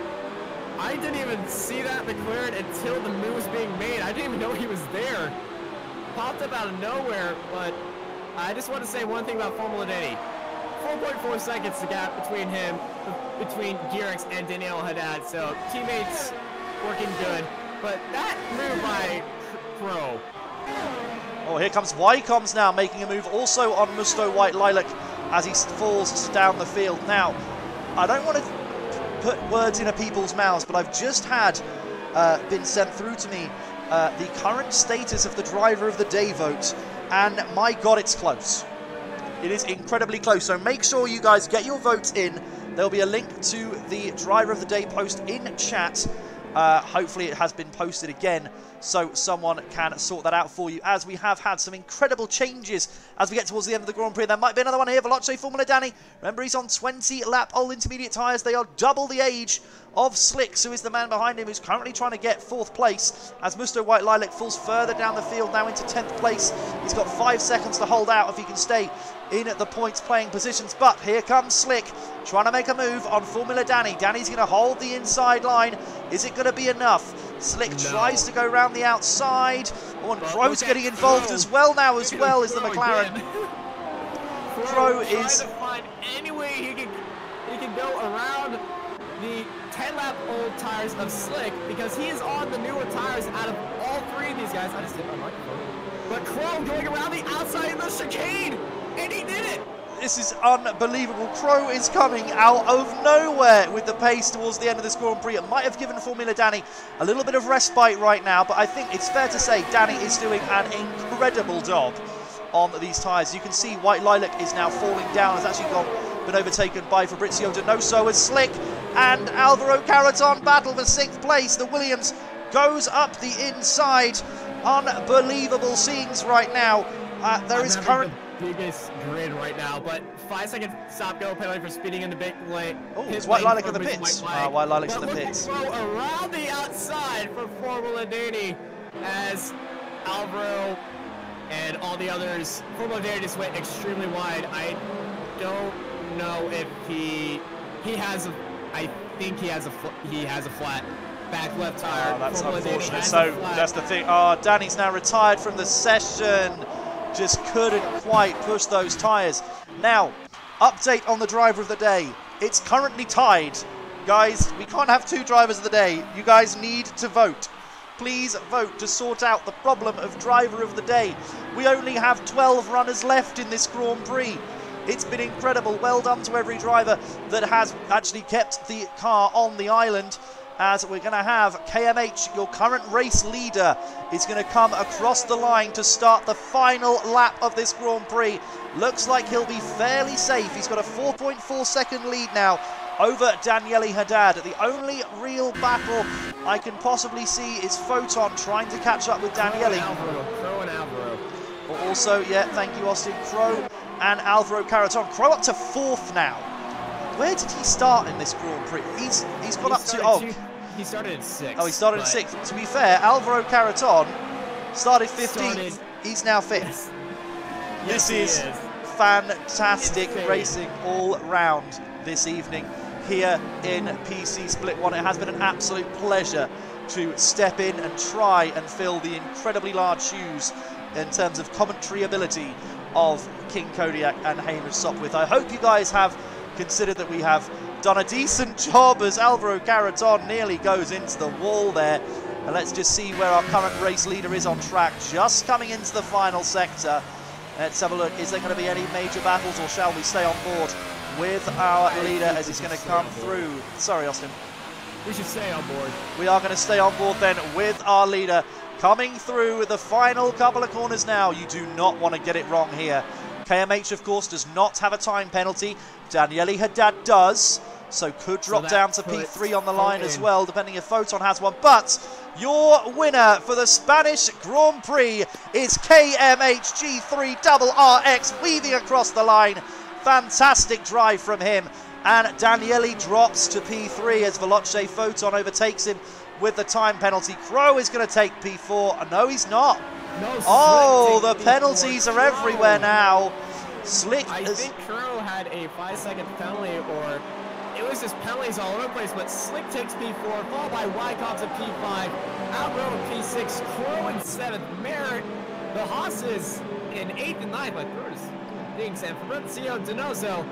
I didn't even see that McLaren until the move was being made. I didn't even know he was there. Popped up out of nowhere, but I just want to say one thing about Formula Danny. 4.4 seconds the gap between him, between Gearix and Daniel Haddad, so teammates working good. But that move by Crow. Oh, here comes Wycombs now making a move also on Musto White Lilac as he falls down the field. Now, I don't want to put words into people's mouths, but I've just had been sent through to me the current status of the Driver of the Day vote, and my God, it's close. It is incredibly close, so make sure you guys get your votes in. There'll be a link to the Driver of the Day post in chat. Hopefully it has been posted again, so someone can sort that out for you, as we have had some incredible changes as we get towards the end of the Grand Prix. There might be another one here. Veloce Formula Danny. Remember, he's on 20-lap old intermediate tyres. They are double the age of Slicks, who is the man behind him, who's currently trying to get 4th place, as Musto White Lilac falls further down the field now into 10th place. He's got 5 seconds to hold out if he can stay in at the points playing positions, but here comes Slick trying to make a move on Formula Danny. Danny's going to hold the inside line. Is it going to be enough? Slick tries to go around the outside. Oh, and Crow's getting involved as well now, as well as the McLaren. Crow is trying to find any way he can go around the 10-lap old tires of Slick, because he is on the newer tires out of all 3 of these guys. I just hit my microphone. But Crow going around the outside of the chicane, and he did it. This is unbelievable. Crow is coming out of nowhere with the pace towards the end of this Grand Prix. It might have given Formula Danny a little bit of respite right now, but I think it's fair to say Danny is doing an incredible job on these tyres. You can see White Lilac is now falling down. Has actually been overtaken by Fabrizio Donoso as Slick and Alvaro Caraton battle for 6th place. The Williams goes up the inside. Unbelievable scenes right now. There is current... biggest grid right now, but 5-second stop go penalty for speeding in the big lane. Oh, it's White Lilac in the pits. White Lilac's in the pits. Go around the outside for Formula Danny as Alvaro and all the others. Formula Danny just went extremely wide. I don't know if he has a. I think he has a flat back left tire. Oh, that's Formula unfortunate. So that's the thing. Oh, Danny's now retired from the session. Just couldn't quite push those tyres. Now, update on the Driver of the Day. It's currently tied. Guys, we can't have 2 Drivers of the Day. You guys need to vote. Please vote to sort out the problem of Driver of the Day. We only have 12 runners left in this Grand Prix. It's been incredible. Well done to every driver that has actually kept the car on the island, as we're going to have KMH, your current race leader, is going to come across the line to start the final lap of this Grand Prix. Looks like he'll be fairly safe. He's got a 4.4 second lead now over Daniele Haddad. The only real battle I can possibly see is Photon trying to catch up with Daniele. Crow and Alvaro. But also, yeah, thank you, Austin. Crow and Alvaro Caraton. Crow up to 4th now. Where did he start in this Grand Prix? He's got up to... He started at 6th. Oh, he started at 6th. To be fair, Alvaro Caraton started 15th. He's now 5th. Yes, this is fantastic racing all round this evening here in PC Split 1. It has been an absolute pleasure to step in and try and fill the incredibly large shoes in terms of commentary ability of King Kodiak and Hamish Sopwith. I hope you guys have considered that we have done a decent job as Alvaro Caraton nearly goes into the wall there. And let's just see where our current race leader is on track, just coming into the final sector. Let's have a look. Is there going to be any major battles, or shall we stay on board with our leader as he's going to come through? Sorry, Austin. We should stay on board. We are going to stay on board then with our leader coming through the final couple of corners now. You do not want to get it wrong here. KMH, of course, does not have a time penalty. Daniele Haddad does, so could drop down to P3 on the line as well, depending if Photon has one. But your winner for the Spanish Grand Prix is KMH G3RRX, weaving across the line. Fantastic drive from him. And Daniele drops to P3 as Veloce Photon overtakes him with the time penalty. Crow is going to take P4. No, he's not. No, oh, the penalties are everywhere now. Slick. I think Crow had a 5-second penalty, or it was just penalties all over the place, but Slick takes P4, followed by Wyckoff to P5, Outroad P6, Crow in 7th, Merritt, the Haas's in 8th and 9th, but Crow's things, and Fabrizio Donoso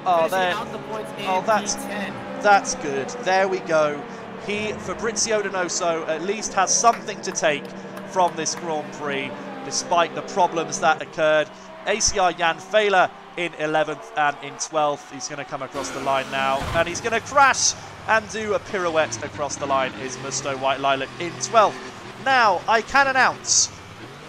finishing out the points in P10. That's good. There we go. Fabrizio Donoso, at least has something to take from this Grand Prix, despite the problems that occurred. ACR Jan Fehler in 11th and in 12th. He's going to come across the line now, and he's going to crash and do a pirouette across the line, is Musto White Lilac in 12th. Now, I can announce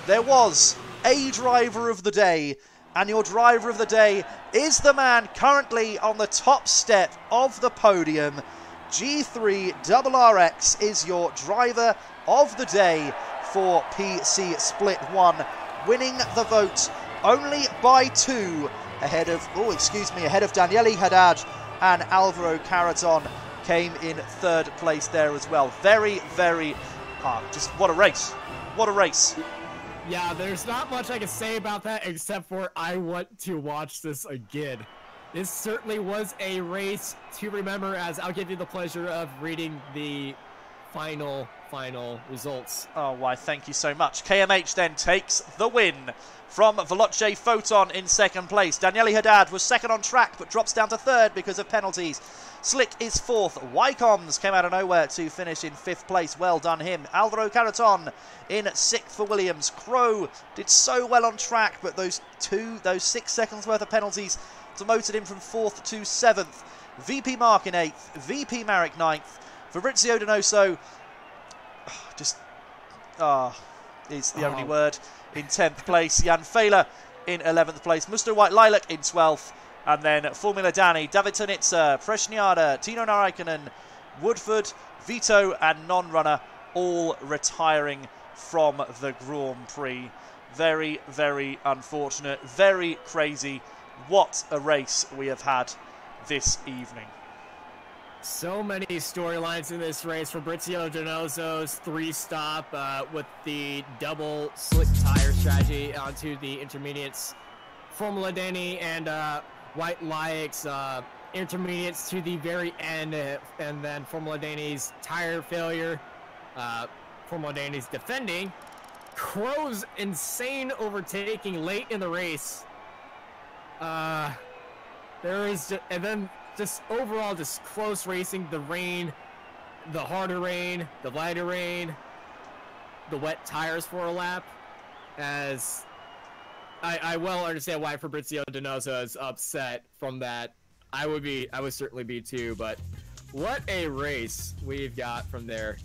there was a driver of the day, and your driver of the day is the man currently on the top step of the podium. G3RRX is your driver of the day for PC Split 1, winning the vote only by 2 ahead of, ahead of Daniele Haddad, and Alvaro Caraton came in 3rd place there as well. Very, very hard. Just what a race. What a race. Yeah, there's not much I can say about that except for I want to watch this again. This certainly was a race to remember, as I'll give you the pleasure of reading the final results. Oh, why, thank you so much. KMH then takes the win from Veloce Photon in 2nd place. Daniele Haddad was 2nd on track, but drops down to 3rd because of penalties. Slick is 4th. Wycoms came out of nowhere to finish in 5th place. Well done him. Alvaro Caraton in 6th for Williams. Crow did so well on track, but those 6 seconds worth of penalties demoted him from 4th to 7th. VP Mark in 8th. VP Marek 9th. Fabrizio Donoso is the only word, in 10th place. Jan Fehler in 11th place. Musto White Lilac in 12th. And then Formula Danny, David Tonitsa, Presniada, Tino Naraikanen, Woodford, Vito and Non-Runner all retiring from the Grand Prix. Very, very unfortunate. Very crazy. What a race we have had this evening. So many storylines in this race. Fabrizio Donoso's 3-stop with the double slick tire strategy onto the intermediates. Formula Danny and White Lilac's intermediates to the very end, and then Formula Danny's tire failure. Formula Danny's defending. Crow's insane overtaking late in the race. And then just overall, just close racing. The rain, the harder rain, the lighter rain, the wet tires for a lap. As I well understand why Fabrizio Donoso is upset from that. I would certainly be too. But what a race we've got from there.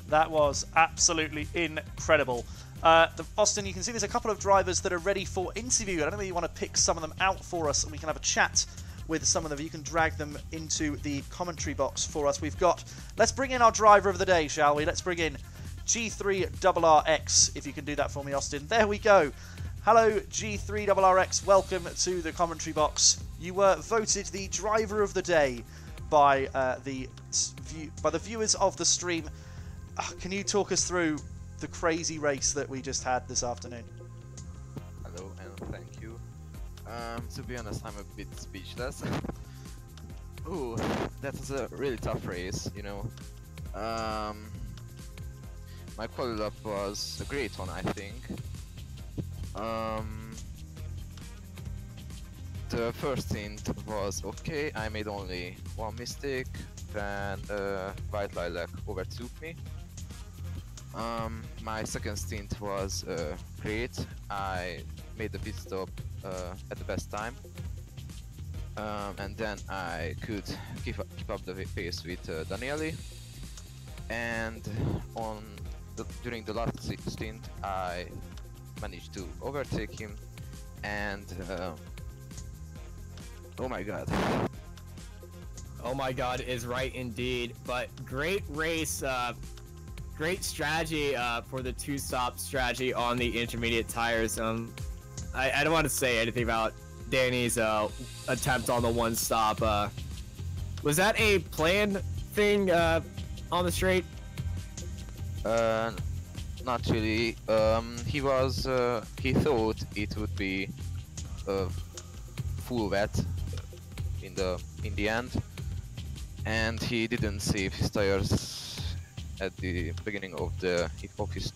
That was absolutely incredible. Austin, you can see there's a couple of drivers that are ready for interview. I don't know if you want to pick some of them out for us and we can have a chat with some of them. You can drag them into the commentary box for us. Let's bring in our driver of the day, shall we? Let's bring in G3RRX, if you can do that for me, Austin. There we go. Hello, G3RRX. Welcome to the commentary box. You were voted the driver of the day by the viewers of the stream. Can you talk us through the crazy race that we just had this afternoon? Hello, and thank you. To be honest, I'm a bit speechless. Ooh, that was a really tough race, you know. My quality lap was a great one, I think. the first stint was okay. I made only one mistake, then White Lilac overtook me. My second stint was great. I made the pit stop at the best time. And then I could keep up the pace with Daniele. And during the last stint, I managed to overtake him. And oh my god. Oh my god is right indeed. But great race, great strategy for the two-stop strategy on the intermediate tires. I don't want to say anything about Danny's attempt on the one stop. Was that a planned thing on the straight? Not really. He thought it would be full wet in the end, and he didn't save his tires at the beginning of his.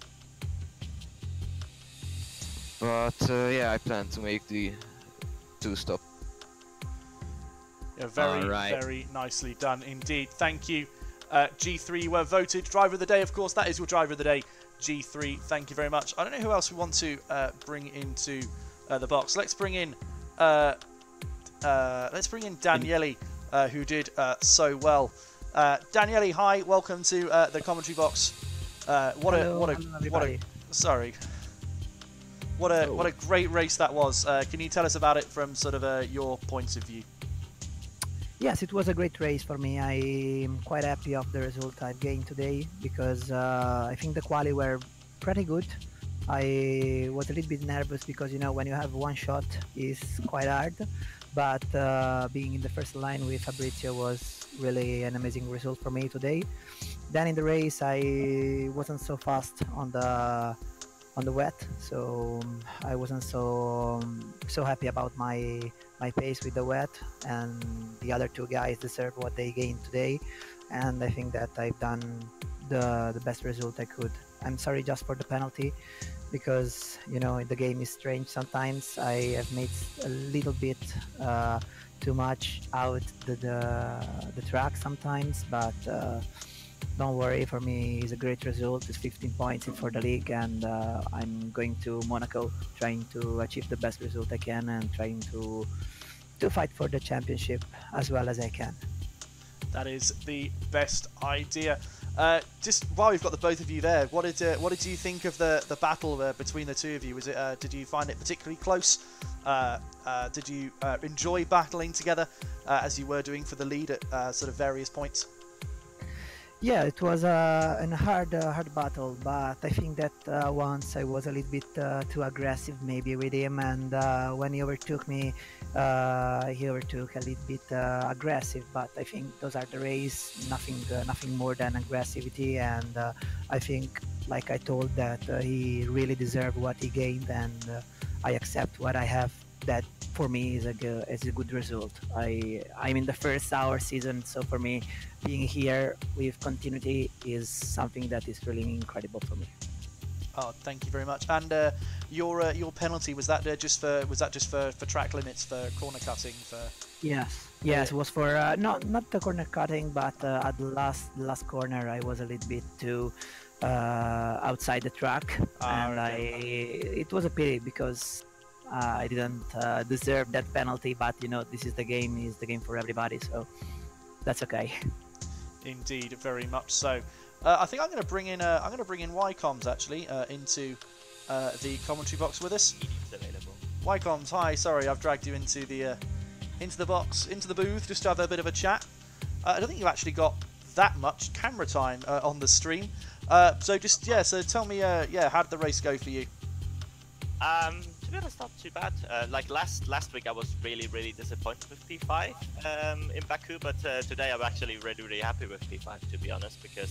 But yeah, I plan to make the two-stop. Yeah, very nicely done indeed. Thank you, G3. You were voted driver of the day. Of course, that is your driver of the day, G3. Thank you very much. I don't know who else we want to bring into the box. Let's bring in Daniele, who did so well. Daniele, hi, welcome to the commentary box. What a great race that was. Can you tell us about it from sort of your point of view? Yes, it was a great race for me. I'm quite happy of the result I've gained today because I think the quali were pretty good. I was a little bit nervous because, you know, when you have one shot is quite hard, but being in the first line with Fabrizio was really an amazing result for me today. Then in the race I wasn't so fast on the wet, so I wasn't so happy about my pace with the wet, and the other two guys deserve what they gained today, and I think that I've done the best result I could. I'm sorry just for the penalty, because, you know, the game is strange sometimes. I have made a little bit too much out the track sometimes, but don't worry, for me it's a great result. It's 15 points for the league, and I'm going to Monaco trying to achieve the best result I can and trying to fight for the championship as well as I can. That is the best idea. Just while we've got the both of you there, what did you think of the battle between the two of you? Was it did you find it particularly close? Did you enjoy battling together as you were doing for the lead at sort of various points? Yeah, it was a hard battle, but I think that once I was a little bit too aggressive maybe with him, and when he overtook me, he overtook a little bit aggressive. But I think those are the race, nothing more than aggressivity, and I think, like I told, that he really deserved what he gained, and I accept what I have. That for me is a good result. I'm in the first hour season, so for me, being here with continuity is something that is really incredible for me. Oh, thank you very much. And your penalty, was that just for track limits, for corner cutting, for? Yes, it was for not the corner cutting, but at the last corner I was a little bit too outside the track, and okay. It was a pity because I didn't deserve that penalty, but you know, this is the game for everybody, so that's okay. Indeed, very much so. I think I'm going to bring in Ycoms actually into the commentary box with us. Ycoms, hi. Sorry, I've dragged you into the box, into the booth, just to have a bit of a chat. I don't think you actually got that much camera time on the stream. So tell me, how did the race go for you? To be honest, not too bad. Like last week I was really disappointed with P5 in Baku, but today I'm actually really happy with P5, to be honest, because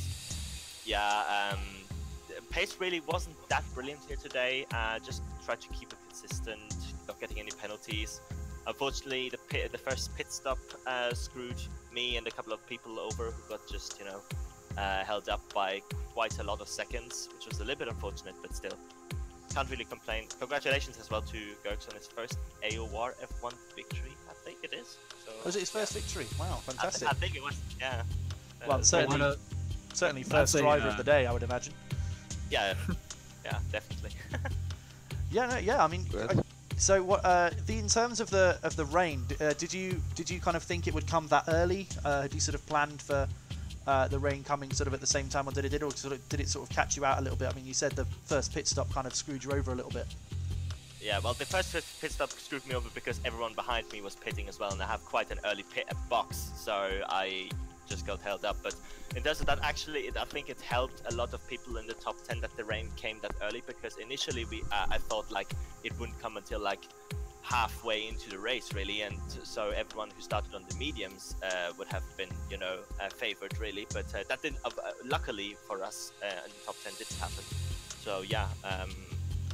pace really wasn't that brilliant here today. Just tried to keep it consistent, not getting any penalties. Unfortunately, the first pit stop screwed me and a couple of people over who got just, held up by quite a lot of seconds, which was a little bit unfortunate, but still. can't really complain. Congratulations as well to Gerks on his first AOR F1 victory, I think it is. So, Was it his first victory? Wow, fantastic. I think it was, yeah. Well, certainly first driver of the day, I would imagine. Yeah, yeah, definitely. Yeah. I mean, so what? In terms of the rain, did you kind of think it would come that early? Had you sort of planned for the rain coming sort of at the same time, or did it sort of catch you out a little bit? I mean, you said the first pit stop kind of screwed you over a little bit. Yeah, well, the first pit stop screwed me over because everyone behind me was pitting as well, and I have quite an early pit at box, so I just got held up. But in terms of that, actually, I think it helped a lot of people in the top 10 that the rain came that early, because initially I thought like it wouldn't come until like halfway into the race, really, and so everyone who started on the mediums would have been, you know, favored, really. But that didn't. Luckily for us, in the top 10 did happen. So yeah,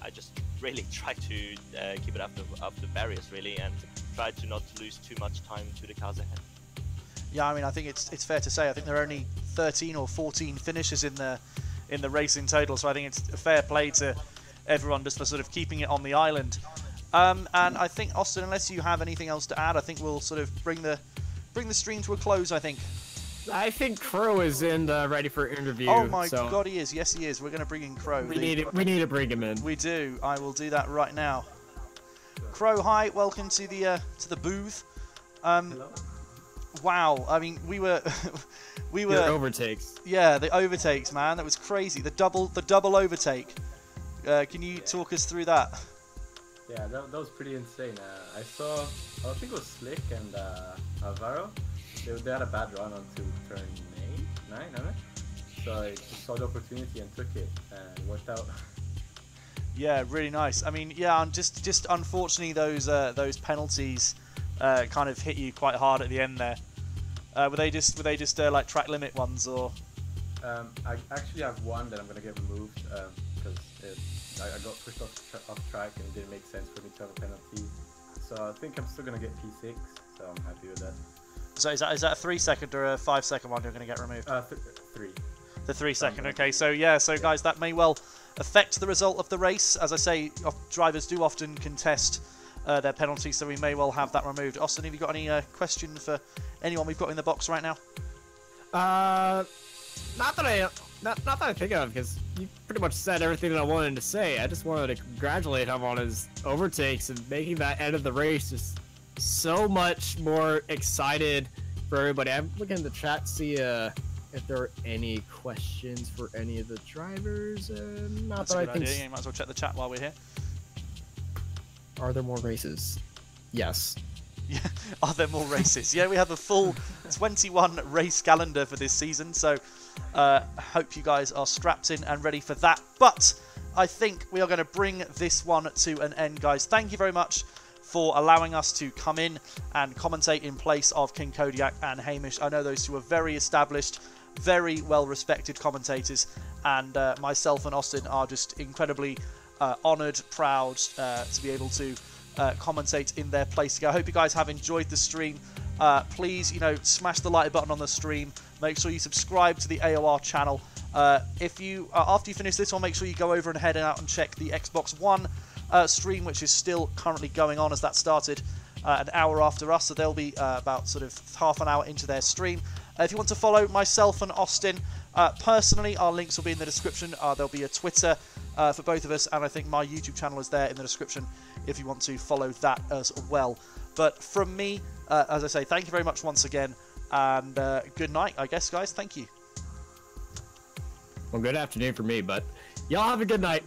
I just really tried to keep it up the barriers, really, and tried to not lose too much time to the cars ahead. Yeah, I mean, I think it's fair to say I think there are only 13 or 14 finishes in the race in total, so I think it's a fair play to everyone just for sort of keeping it on the island. And I think, Austin, unless you have anything else to add, I think we'll sort of bring the stream to a close, I think. I think Crow is ready for interview. Oh my God, he is. Yes, he is. We're going to bring in Crow. We need to bring him in. We do. I will do that right now. Crow, hi. Welcome to the booth. Hello. Wow. I mean, we were Your overtakes. Yeah, the overtakes, man. That was crazy. The double overtake. Can you talk us through that? Yeah, that was pretty insane. I think it was Slick and Alvaro. They had a bad run onto turn 9, so I just saw the opportunity and took it, and it worked out. Yeah, really nice. I mean, yeah, just unfortunately those penalties kind of hit you quite hard at the end there. Were they just like track limit ones, or? I actually have one that I'm gonna get removed because I got pushed off track and it didn't make sense for me to have a penalty. So I think I'm still gonna get P6, so I'm happy with that. So is that a 3-second or a 5-second one you're going to get removed? 3. The 3-second. Okay. So yeah. So guys, that may well affect the result of the race. As I say, drivers do often contest their penalties, so we may well have that removed. Austin, have you got any questions for anyone we've got in the box right now? Not that I think of, because you pretty much said everything that I wanted to say. I just wanted to congratulate him on his overtakes and making that end of the race just so much more excited for everybody. I'm looking in the chat to see if there are any questions for any of the drivers. That's a good idea. You might as well check the chat while we're here. Are there more races? Yes. Yeah. Are there more races? Yeah, we have a full 21 race calendar for this season, so hope you guys are strapped in and ready for that. But I think we are going to bring this one to an end, guys. Thank you very much for allowing us to come in and commentate in place of King Kodiak and Hamish. I know those two are very established, very well-respected commentators, and myself and Austin are just incredibly honoured, proud to be able to commentate in their place. I hope you guys have enjoyed the stream. Please, smash the like button on the stream. Make sure you subscribe to the AOR channel. If you after you finish this one, make sure you go over and head out and check the Xbox One stream, which is still currently going on, as that started an hour after us, so they'll be about sort of half an hour into their stream. If you want to follow myself and Austin personally, our links will be in the description. There'll be a Twitter for both of us, and I think my YouTube channel is there in the description if you want to follow that as well. But from me, as I say, thank you very much once again, and good night, I guess, guys. Thank you. Well, good afternoon for me, but y'all have a good night.